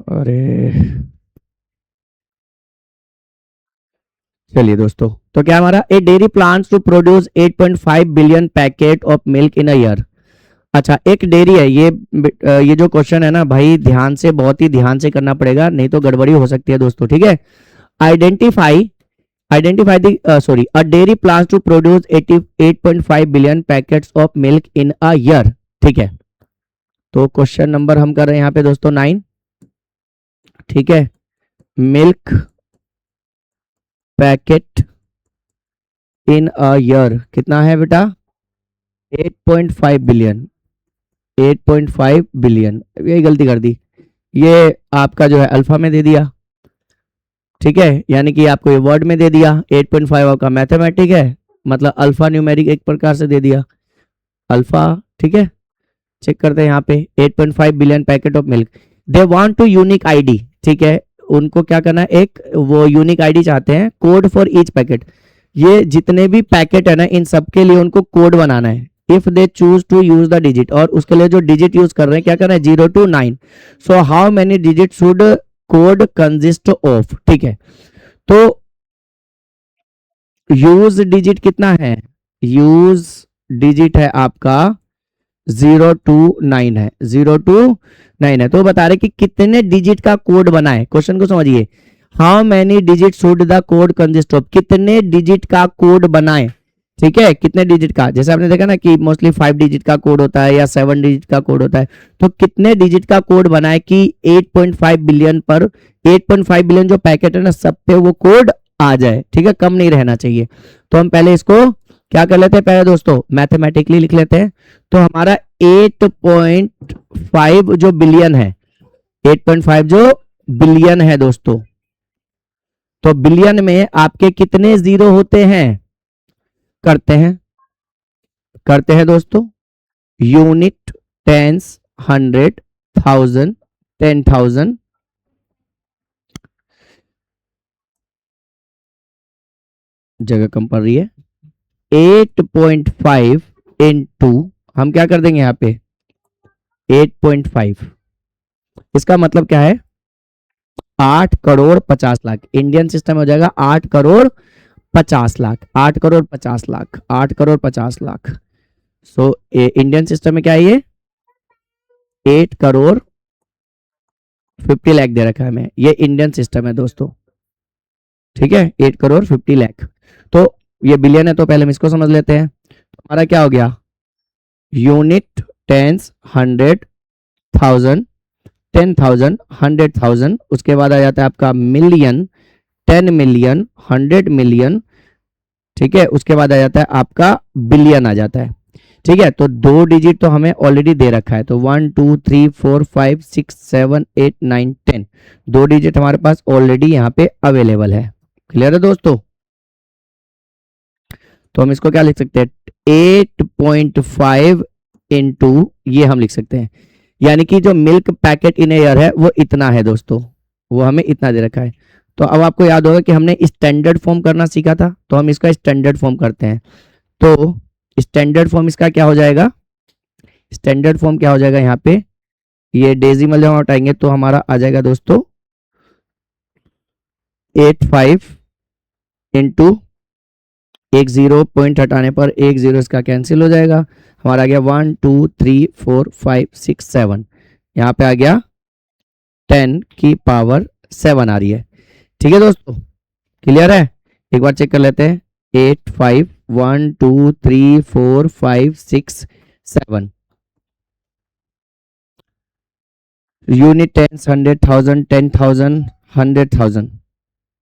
अरे चलिए दोस्तों, तो क्या हमारा, a dairy plans to produce 8.5 billion packet of milk in a year. अच्छा एक डेयरी है ये जो क्वेश्चन है ना भाई, ध्यान से, बहुत ही ध्यान से करना पड़ेगा, नहीं तो गड़बड़ी हो सकती है दोस्तों, ठीक है। Identify identify the sorry, a dairy plans to produce 8.5 billion packets of milk in a year, ठीक है। तो क्वेश्चन नंबर हम कर रहे हैं यहाँ पे दोस्तों 9, ठीक है। Milk packet in a year कितना है बेटा, 8.5 बिलियन, 8.5 बिलियन, यही गलती कर दी, ये आपका जो है अल्फा में दे दिया, ठीक है, यानी कि आपको ये वर्ड में दे दिया, 8.5 आपका मैथमेटिक है, मतलब अल्फा न्यूमेरिक एक प्रकार से दे दिया, अल्फा, ठीक है। चेक करते हैं यहाँ पे 8.5 billion packet of milk, they want to unique ID, ठीक है, उनको क्या करना है, एक वो यूनिक आईडी चाहते हैं, कोड फॉर ईच पैकेट, ये जितने भी पैकेट है ना इन सबके लिए उनको कोड बनाना है, if they choose to use the digit, और उसके लिए जो डिजिट यूज कर रहे हैं क्या करना है, 0 to 9, so how many digit should code consist of, ठीक है। तो यूज डिजिट कितना है, यूज डिजिट है आपका 0 to 9 है, 0 to 9 है, तो बता रहे कि कितने डिजिट का कोड बनाए, क्वेश्चन को समझिए, how many digit should the code consist of, कितने डिजिट का कोड बनाए, ठीक है, कितने डिजिट का, जैसे आपने देखा ना कि मोस्टली 5 डिजिट का कोड होता है या 7 डिजिट का कोड होता है, तो कितने डिजिट का कोड बनाए कि 8.5 बिलियन पर, 8.5 बिलियन जो पैकेट है ना सब पे वो कोड आ जाए, ठीक है, कम नहीं रहना चाहिए। तो हम पहले इसको क्या कर लेते हैं, पहले दोस्तों मैथमेटिकली लिख लेते हैं, तो हमारा 8.5 जो बिलियन है, 8.5 जो बिलियन है दोस्तों, तो बिलियन में आपके कितने जीरो होते हैं, करते हैं, करते हैं दोस्तों, यूनिट, टेंस, 100, 1000, 10,000, जगह कम पड़ रही है, 8.5 इंटू, हम क्या कर देंगे यहाँ पे 8.5, इसका मतलब क्या है, 8 करोड़ 50 लाख, इंडियन सिस्टम हो जाएगा 8 crore 50 lakh, 8 crore 50 lakh, 8 crore 50 lakh, so Indian system में क्या है ये 8 करोड़ 50 लाख दे रखा है हमें, ये इंडियन सिस्टम है दोस्तों, ठीक है, 8 करोड़ 50 लाख, तो ये बिलियन है तो पहले हम इसको समझ लेते हैं, तो हमारा क्या हो गया, यूनिट, टेंस, 100, 1000, 10,000, 100,000, उसके बाद आ जाता है आपका मिलियन, 10 मिलियन, 100 मिलियन, ठीक है, उसके बाद आ जाता है आपका बिलियन आ जाता है, ठीक है। तो दो डिजिट तो हमें ऑलरेडी दे रखा है, तो 1 2 3 4 5 6 7 8 9 10, दो डिजिट हमारे पास ऑलरेडी यहाँ पे अवेलेबल है, क्लियर है दोस्तों। तो हम इसको क्या लिख सकते हैं, 8.5 इंटू, ये हम लिख सकते हैं, यानी कि जो मिल्क पैकेट इन ईयर है वो इतना है दोस्तों, वो हमें इतना दे रखा है। तो अब आपको याद होगा कि हमने स्टैंडर्ड फॉर्म करना सीखा था, तो हम इसका स्टैंडर्ड फॉर्म करते हैं, तो स्टैंडर्ड फॉर्म इसका क्या हो जाएगा, स्टैंडर्ड फॉर्म क्या हो जाएगा यहाँ पे, ये डेसिमल जब हम हटाएंगे तो हमारा आ जाएगा दोस्तों 85 इंटू, एक जीरो पॉइंट हटाने पर एक जीरो इसका कैंसिल हो जाएगा, हमारा आ गया 1 2 3 4 5 6 7, यहाँ पे आ गया 10 की पावर 7 आ रही है, ठीक है दोस्तों, क्लियर है। एक बार चेक कर लेते हैं, 8 5 1 2 3 4 5 6 7, यूनिट, टेंस, 100,000, 10,000, 100,000,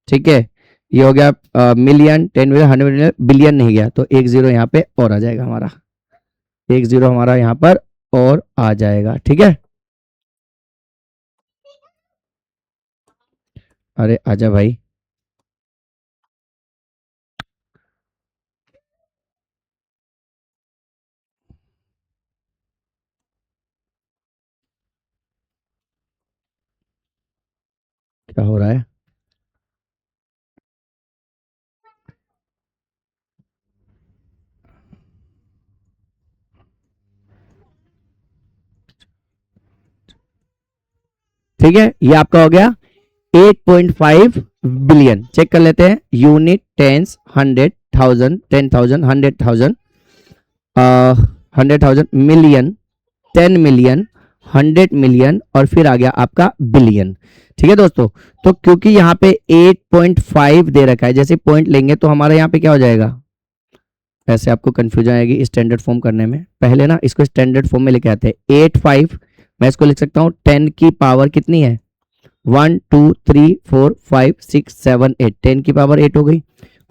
ठीक है, ये हो गया मिलियन, 10 मिलियन, 100 मिलियन, बिलियन नहीं गया, तो एक जीरो यहाँ पे और आ जाएगा हमारा, एक जीरो हमारा यहाँ पर और आ जाएगा, ठीक है। अरे आजा भाई, क्या हो रहा है? ठीक है, ये आपका हो गया 8.5 बिलियन। चेक कर लेते हैं। Unit, tens, 100,000, 10,000, 100,000, 100,000, million, 10 million, 100 million और फिर आ गया आपका बिलियन। ठीक है दोस्तों, तो क्योंकि यहाँ पे 8.5 दे रखा है, जैसे पॉइंट लेंगे तो हमारा यहाँ पे क्या हो जाएगा, ऐसे आपको कंफ्यूजन आएगी स्टैंडर्ड फॉर्म करने में। पहले ना इसको स्टैंडर्ड फॉर्म में लेके आते हैं। 85, मैं इसको लिख सकता हूँ 10 की पावर कितनी है, 1 2 3 4 5 6 7 8, 10 की पावर 8 हो गई।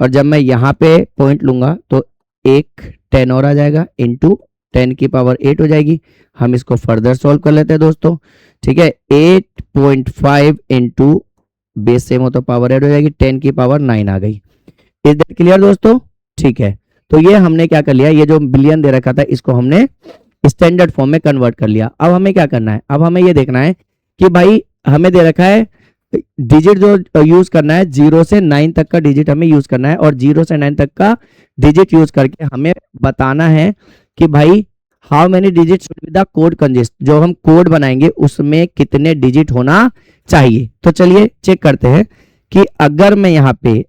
और जब मैं यहाँ पे पॉइंट लूंगा तो एक 10 और आ जाएगा, इंटू 10 की पावर 8 हो जाएगी। हम इसको फर्दर सॉल्व कर लेते हैं दोस्तों। ठीक है, 8.5 इंटू बेस सेम हो तो पावर 8 हो जाएगी, 10 की पावर 9 आ गई। इज दैट क्लियर दोस्तों? ठीक है, तो ये हमने क्या कर लिया, ये जो बिलियन दे रखा था इसको हमने स्टैंडर्ड फॉर्म में कन्वर्ट कर लिया। अब हमें क्या करना है, अब हमें ये देखना है कि भाई हमें दे रखा है डिजिट जो यूज करना है, 0 से 9 तक का डिजिट हमें यूज करना है। और 0 से 9 तक का डिजिट यूज करके हमें बताना है कि भाई how many digit should be the code consist, जो हम कोड बनाएंगे उसमें कितने डिजिट होना चाहिए। तो चलिए चेक करते हैं कि अगर मैं यहाँ पे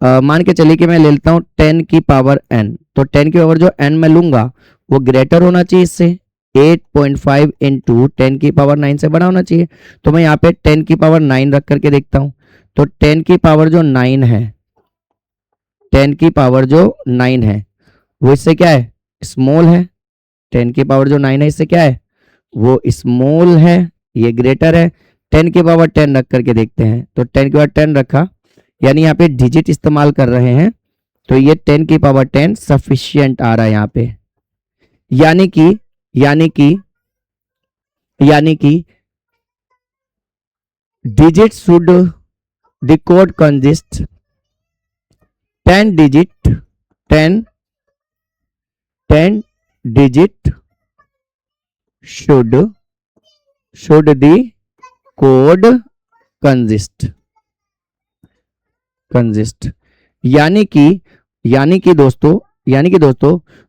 मान के चलिए कि मैं ले लेता हूँ 10 की पावर n, तो 10 की पावर जो n मैं लूंगा वो ग्रेटर होना चाहिए इससे। 8.5 इंटू 10 की पावर 9 से बड़ा होना चाहिए। तो मैं यहाँ पे 10 की पावर 9 रख करके देखता हूँ, तो 10 की पावर जो 9 है, 10 की पावर जो 9 है वो इससे क्या है, स्मॉल है। 10 की पावर जो 9 है इससे क्या है, वो स्मॉल है, ये ग्रेटर है। 10 की पावर 10 रख करके देखते हैं, तो 10 की पावर 10 रखा, यानी यहाँ पे डिजिट इस्तेमाल कर रहे हैं, तो ये 10 की पावर 10 सफिशियंट आ रहा है यहाँ पे। यानी कि digit should the code consist 10 digit, 10 digit should the code consist, यानी कि दोस्तों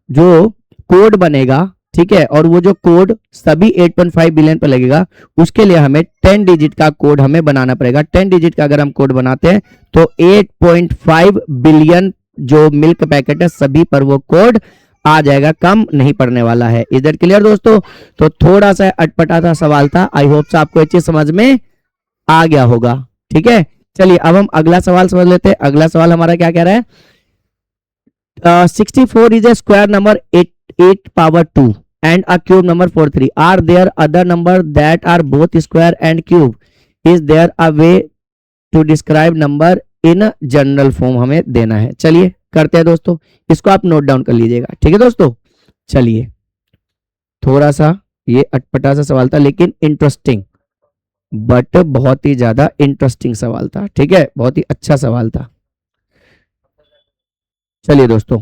जो कोड बनेगा, ठीक है, और वो जो कोड सभी 8.5 बिलियन पे लगेगा, उसके लिए हमें 10 डिजिट का कोड हमें बनाना पड़ेगा। 10 डिजिट का अगर हम कोड बनाते हैं तो 8.5 बिलियन जो मिल्क पैकेट है सभी पर वो कोड आ जाएगा, कम नहीं पड़ने वाला है। इज दैट क्लियर दोस्तों? तो थोड़ा सा अटपटा सा सवाल था, आई होप से आपको ये चीज समझ में आ गया होगा। ठीक है, चलिए अब हम अगला सवाल समझ लेते हैं। अगला सवाल हमारा क्या कह रहा है, 64 is a square number 8 power 2 and a cube number 43. Are there other number that are both square and cube? Is there a way to describe number in general form? हमें देना है। चलिए करते हैं दोस्तों, इसको आप नोट डाउन कर लीजिएगा। ठीक है दोस्तों, चलिए थोड़ा सा ये अटपटा सा सवाल था लेकिन इंटरेस्टिंग, बट बहुत ही ज्यादा इंटरेस्टिंग सवाल था। ठीक है, बहुत ही अच्छा सवाल था। चलिए दोस्तों,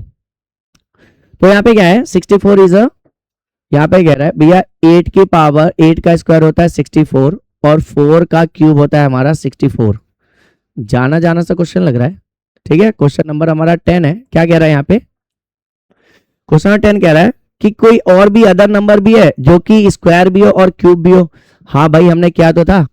तो यहाँ पे क्या है, 64 इज अ, यहाँ पे कह रहा है भैया 8 की पावर 8 का स्क्वायर होता है 64 और 4 का क्यूब होता है हमारा 64। जाना सा क्वेश्चन लग रहा है। ठीक है, क्वेश्चन नंबर हमारा 10 है। क्या कह रहा है यहाँ पे, क्वेश्चन नंबर 10 कह रहा है कि कोई और भी अदर नंबर भी है जो कि स्क्वायर भी हो और क्यूब भी हो। हाँ भाई, हमने किया तो था,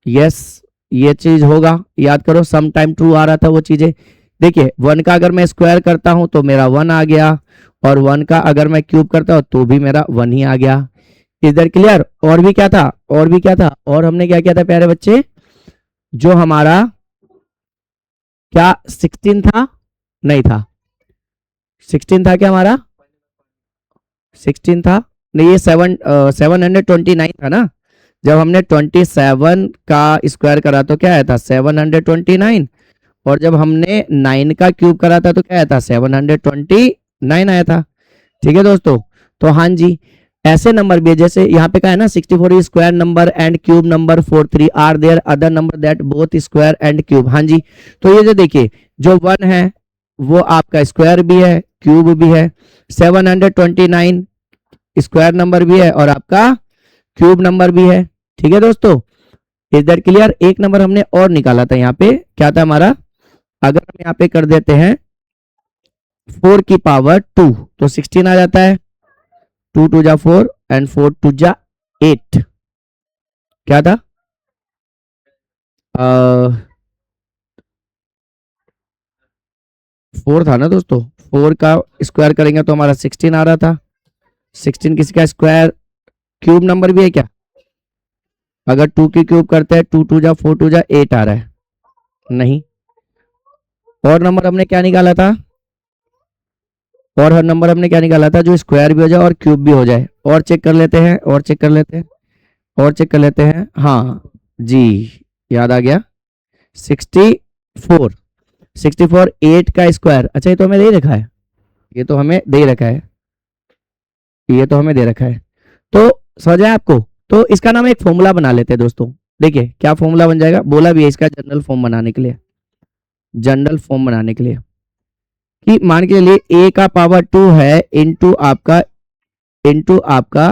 यस ये चीज होगा, याद करो सम टाइम ट्रू आ रहा था वो चीजें। देखिए 1 का अगर मैं स्क्वायर करता हूं तो मेरा 1 आ गया, और 1 का अगर मैं क्यूब करता हूं तो भी मेरा 1 ही आ गया। Is that clear? और भी क्या था, और हमने क्या किया था प्यारे बच्चे, जो हमारा क्या 16 था, नहीं था 16 था क्या हमारा, 16 था नहीं, ये 729 था ना। जब हमने 27 का स्क्वायर करा तो क्या आया था 729, और जब हमने 9 का क्यूब करा था तो क्या आया था 729 आया था। ठीक है दोस्तों, तो हाँ जी, ऐसे नंबर भी है जैसे यहाँ पे कहा है ना 64 is square number and cube number 43, are there other number that both square and cube. हाँ जी, तो ये जो देखिए जो 1 है वो आपका स्क्वायर भी है क्यूब भी है, 729 स्क्वायर नंबर भी है और आपका क्यूब नंबर भी है। ठीक है दोस्तों, इज दैट क्लियर। एक नंबर हमने और निकाला था यहाँ पे, क्या था हमारा, अगर हम यहाँ पे कर देते हैं 4 की पावर 2 तो 16 आ जाता है, 2 2 जा 4 एंड 4 2 जा 8, क्या था 4 था ना दोस्तों, 4 का स्क्वायर करेंगे तो हमारा 16 आ रहा था। 16 किसी का स्क्वायर क्यूब नंबर भी है क्या, अगर 2 की क्यूब करते हैं 2 2 जा 4 2 जा 8 आ रहा है, नहीं। और नंबर हमने क्या निकाला था, और हर नंबर हमने क्या निकाला था जो स्क्वायर भी हो जाए और क्यूब भी हो जाए। और चेक कर लेते हैं, और चेक कर लेते हैं, और चेक कर लेते हैं, हाँ जी याद आ गया, 64 64 8 का स्क्वायर, अच्छा ये तो हमें दे रखा है, ये तो हमें दे रखा है, ये तो हमें दे रखा है, तो समझ आया आपको। तो इसका नाम एक फॉर्मूला बना लेते हैं दोस्तों, देखिए क्या फॉर्मूला बन जाएगा, बोला भी है इसका जनरल फॉर्म बनाने के लिए, जनरल फॉर्म बनाने के लिए कि मान के लिए a का पावर 2 है इंटू आपका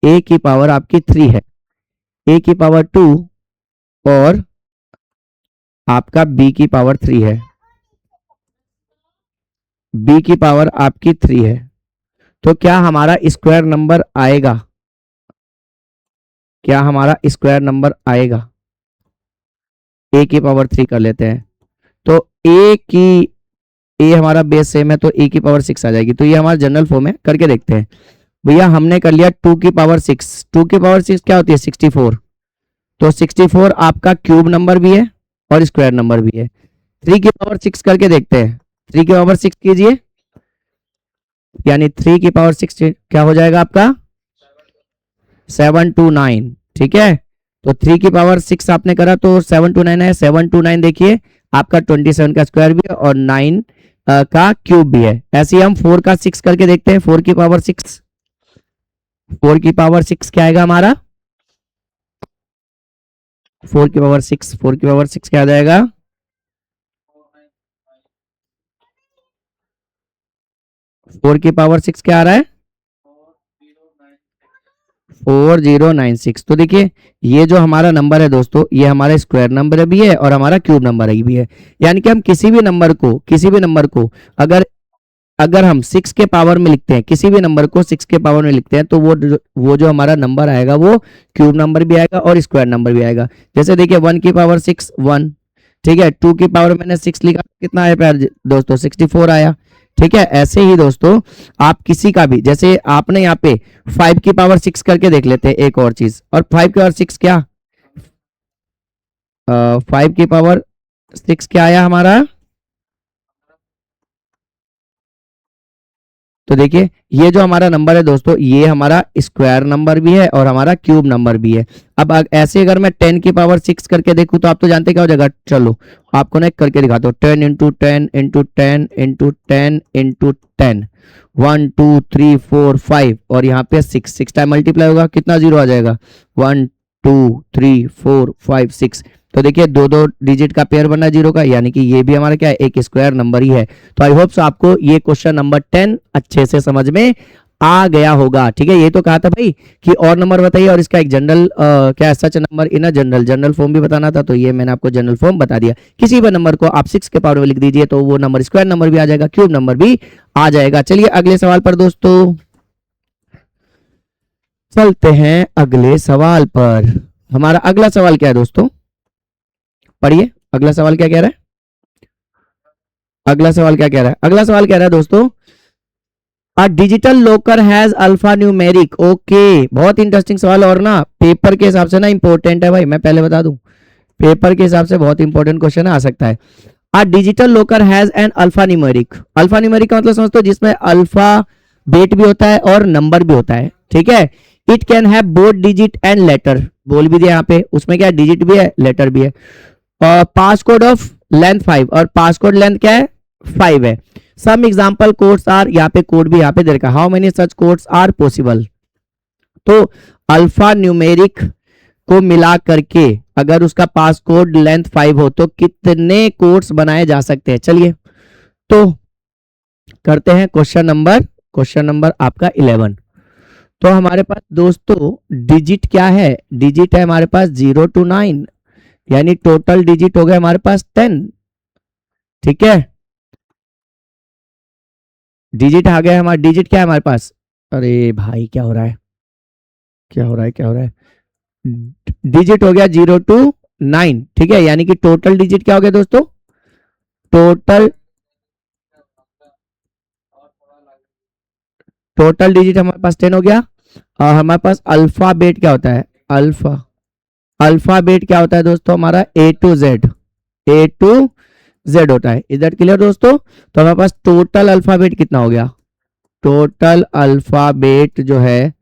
a की पावर आपकी 3 है, a की पावर 2 और आपका b की पावर 3 है, b की पावर आपकी 3 है, तो क्या हमारा स्क्वायर नंबर आएगा, क्या हमारा स्क्वायर नंबर आएगा, a की पावर 3 कर लेते हैं, तो a हमारा बेस सेम है तो a की पावर 6 आ जाएगी, तो ये हमारा जनरल फॉर्म है, करके देखते हैं। भैया हमने कर लिया 2 की पावर 6, 2 की पावर 6 क्या होती है 64, तो 64 आपका क्यूब नंबर भी है और स्क्वायर नंबर भी है। 3 की पावर 6 करके देखते हैं, 3 की पावर 6 कीजिए, यानी 3 की पावर 6 क्या हो जाएगा आपका 729, ठीक है, तो 3 की पावर 6 आपने करा तो 729 है, 729 देखिए आपका 27 का स्क्वायर भी है और 9 का क्यूब भी है। ऐसे ही हम 4 का 6 करके देखते हैं, 4 की पावर 6, 4 की पावर 6 क्या आएगा हमारा, 4 की पावर 6, 4 की पावर 6 क्या आ जाएगा 4 की पावर 6 क्या आ रहा है 4096। तो देखिए ये जो हमारा नंबर है दोस्तों, ये हमारा स्क्वायर नंबर भी है और हमारा क्यूब नंबर भी है, यानी कि हम किसी भी नंबर को अगर हम 6 के पावर में लिखते हैं, किसी भी नंबर को 6 के पावर में लिखते हैं तो वो जो हमारा नंबर आएगा वो क्यूब नंबर भी आएगा और स्क्वायर नंबर भी आएगा। जैसे देखिए 1 की पावर 6 1, ठीक है, 2 की पावर मैंने 6 लिखा, कितना आया प्यार दोस्तों 64 आया, ठीक है। ऐसे ही दोस्तों आप किसी का भी, जैसे आपने यहाँ पे 5 की पावर 6 करके देख लेते हैं एक और चीज, और 5 की पावर 6 क्या 5 की पावर 6 क्या आया हमारा, तो देखिए ये जो हमारा नंबर है दोस्तों ये हमारा स्क्वायर नंबर भी है और हमारा क्यूब नंबर भी है। अब ऐसे अगर मैं 10 की पावर 6 करके देखूं तो आप तो जानते क्या हो जाएगा, चलो आपको ना करके दिखाता हूँ, 10 इंटू 10 इंटू 10 इंटू 10 इंटू 10, 1 2 3 4 5 और यहाँ पे 6 टाइम मल्टीप्लाई होगा, कितना जीरो आ जाएगा 1 2 3 4 5 6, तो देखिए दो दो डिजिट का पेयर बना जीरो का, यानी कि ये भी हमारा क्या है एक स्क्वायर नंबर ही है। तो आई होप आपको ये क्वेश्चन नंबर 10 अच्छे से समझ में आ गया होगा, ठीक है। ये तो कहा था भाई कि और नंबर बताइए और इसका एक जनरल क्या सच नंबर इन जनरल फॉर्म भी बताना था, तो ये मैंने आपको जनरल फॉर्म बता दिया। किसी भी नंबर को आप 6 के पावर में लिख दीजिए तो वो नंबर स्क्वायर नंबर भी आ जाएगा, क्यूब नंबर भी आ जाएगा। चलिए अगले सवाल पर दोस्तों चलते हैं, अगले सवाल पर। हमारा अगला सवाल क्या है दोस्तों, पढ़िए अगला सवाल क्या कह रहा है, अगला सवाल क्या कह रहा है, अगला सवाल कह रहा है दोस्तों a digital locker has alpha numeric, okay बहुत इंटरेस्टिंग सवाल और ना पेपर के हिसाब से ना इंपॉर्टेंट है भाई, मैं पहले बता दूं पेपर के हिसाब से बहुत इंपॉर्टेंट क्वेश्चन आ सकता है। A digital locker has an alpha numeric, alpha numeric का मतलब समझते हो जिसमें अल्फा बेट भी होता है और नंबर भी होता है, ठीक है। It can have both digit and later, बोल भी दिया यहाँ पे, उसमें क्या डिजिट भी है लेटर भी है। पासकोड ऑफ लेंथ 5 और पासकोड लेंथ क्या है 5 है। सम एग्जांपल कोड्स आर, यहाँ पे कोड भी यहाँ पे दे रखा है, how many such codes are possible. तो अल्फा न्यूमेरिक को मिला करके अगर उसका पासकोड लेंथ 5 हो तो कितने कोड्स बनाए जा सकते हैं। चलिए तो करते हैं क्वेश्चन नंबर आपका 11। तो हमारे पास दोस्तों डिजिट क्या है, डिजिट है हमारे पास 0 to 9, यानी टोटल डिजिट हो गया हमारे पास 10। ठीक है, डिजिट आ गया हमारा, डिजिट क्या है हमारे पास, अरे भाई क्या हो रहा है, क्या हो रहा है, क्या हो रहा है, डिजिट हो गया 0 to 9। ठीक है, यानी कि टोटल डिजिट क्या हो गया दोस्तों, टोटल टोटल डिजिट हमारे पास 10 हो गया। और हमारे पास अल्फाबेट क्या होता है, अल्फाबेट क्या होता है दोस्तों, हमारा A to Z होता है। इज दैट क्लियर दोस्तों। तो हमारे पास टोटल अल्फाबेट कितना हो गया, टोटल अल्फाबेट जो है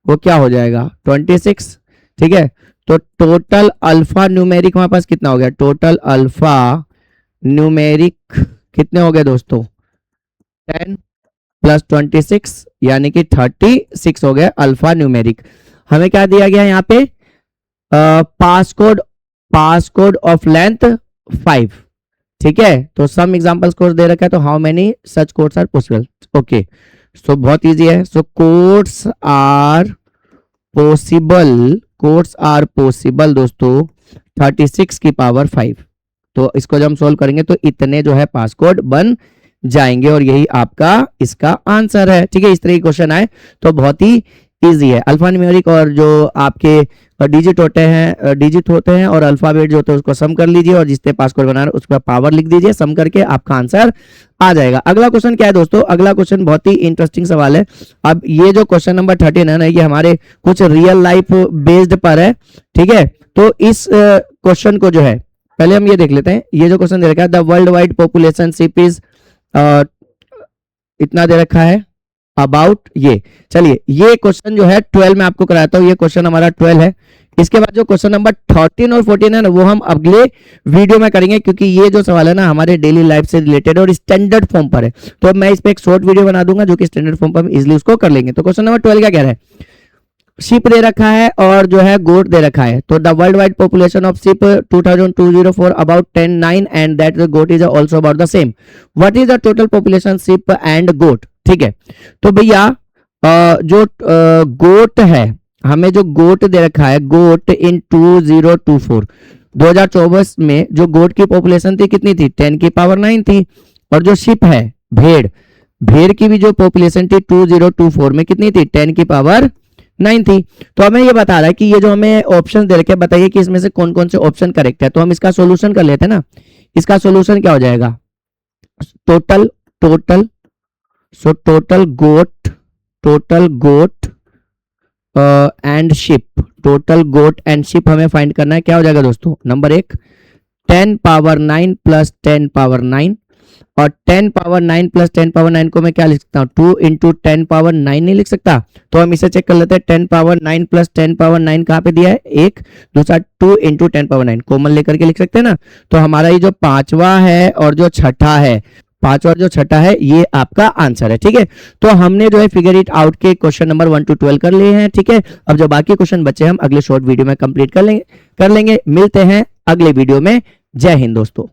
वो क्या हो जाएगा 26। ठीक है, तो टोटल अल्फा न्यूमेरिक हमारे पास कितना हो गया, टोटल अल्फा न्यूमेरिक कितने हो गए दोस्तों, 10 प्लस 26 यानी कि 36 हो गया अल्फा न्यूमेरिक। हमें क्या दिया गया यहाँ पे, पासकोड ऑफ लेंथ 5। ठीक है, तो सम एग्जांपल्स कोर्स दे रखा है, तो how many such codes are possible. Okay, so बहुत इजी है। सो कोड्स आर पॉसिबल दोस्तों 36 की पावर 5। तो इसको जब हम सोल्व करेंगे तो इतने जो है पासकोड बन जाएंगे और यही आपका इसका आंसर है। ठीक है, इस तरह के क्वेश्चन आए तो बहुत ही इजी है। अल्फा न्यूमेरिक और जो आपके डिजिट होते हैं और अल्फाबेट जो होते हैं उसको सम कर लीजिए और जिससे पासकोड बना रहे उसका पावर लिख दीजिए, सम करके आपका आंसर आ जाएगा। अगला क्वेश्चन क्या है दोस्तों, अगला क्वेश्चन बहुत ही इंटरेस्टिंग सवाल है। अब ये जो क्वेश्चन नंबर 13 है ना, ये हमारे कुछ रियल लाइफ बेस्ड पर है। ठीक है, तो इस क्वेश्चन को जो है पहले हम ये देख लेते हैं। ये जो क्वेश्चन दे रखा है, the world wide population ship is इतना दे रखा है अबाउट, ये चलिए ये क्वेश्चन जो है 12 में आपको कराता हूँ, ये क्वेश्चन हमारा 12 है। इसके बाद जो क्वेश्चन नंबर 13 और 14 है ना, वो हम अगले वीडियो में करेंगे, क्योंकि ये जो सवाल है ना हमारे डेली लाइफ से रिलेटेड और स्टैंडर्ड फॉर्म पर है। तो मैं इस पे एक शॉर्ट वीडियो बना दूंगा जो कि स्टैंडर्ड फॉर्म पर हम इजिली उसको कर लेंगे। तो क्वेश्चन नंबर 12 क्या कह रहा है, शिप दे रखा है और जो है गोट दे रखा है। तो the world wide population of sheep 2204 about 10,9 and that the goat is also about the same. What is the total population sheep and goat. ठीक है, तो भैया जो गोट है, हमें जो गोट दे रखा है, गोट इन 2024 में जो गोट की पॉपुलेशन थी कितनी थी, 10 की पावर 9 थी। और जो शिप है भेड़ की भी जो पॉपुलेशन थी 2024 में कितनी थी, 10 की पावर 9 थी। तो हमें ये बता रहा है कि ये जो हमें ऑप्शन दे रखे, बताइए कि इसमें से कौन कौन से ऑप्शन करेक्ट है। तो हम इसका सॉल्यूशन कर लेते हैं ना। इसका सॉल्यूशन क्या हो जाएगा, total goat and sheep, total goat and sheep हमें फाइंड करना है। क्या हो जाएगा दोस्तों, नंबर 1 10 पावर 9 प्लस 10 पावर 9, और 10 पावर 9 प्लस 10 पावर 9 को मैं क्या लिख सकता हूँ, 2 इंटू 10 पावर 9 नहीं लिख सकता। तो हम इसे चेक कर लेते हैं। 10 पावर 9 प्लस 10 पावर 9 कहाँ पे दिया है, 1, दूसरा 2 इंटू 10 पावर 9 कॉमन लेकर के लिख सकते हैं ना। तो हमारा ये जो पांचवा है और जो छठा है, ये आपका आंसर है। ठीक है, तो हमने जो है फिगर इट आउट के क्वेश्चन नंबर 1 to 12 कर लिए हैं। ठीक है, अब जो बाकी क्वेश्चन बचे हम अगले शॉर्ट वीडियो में कंप्लीट कर लेंगे। मिलते हैं अगले वीडियो में। जय हिंद दोस्तों।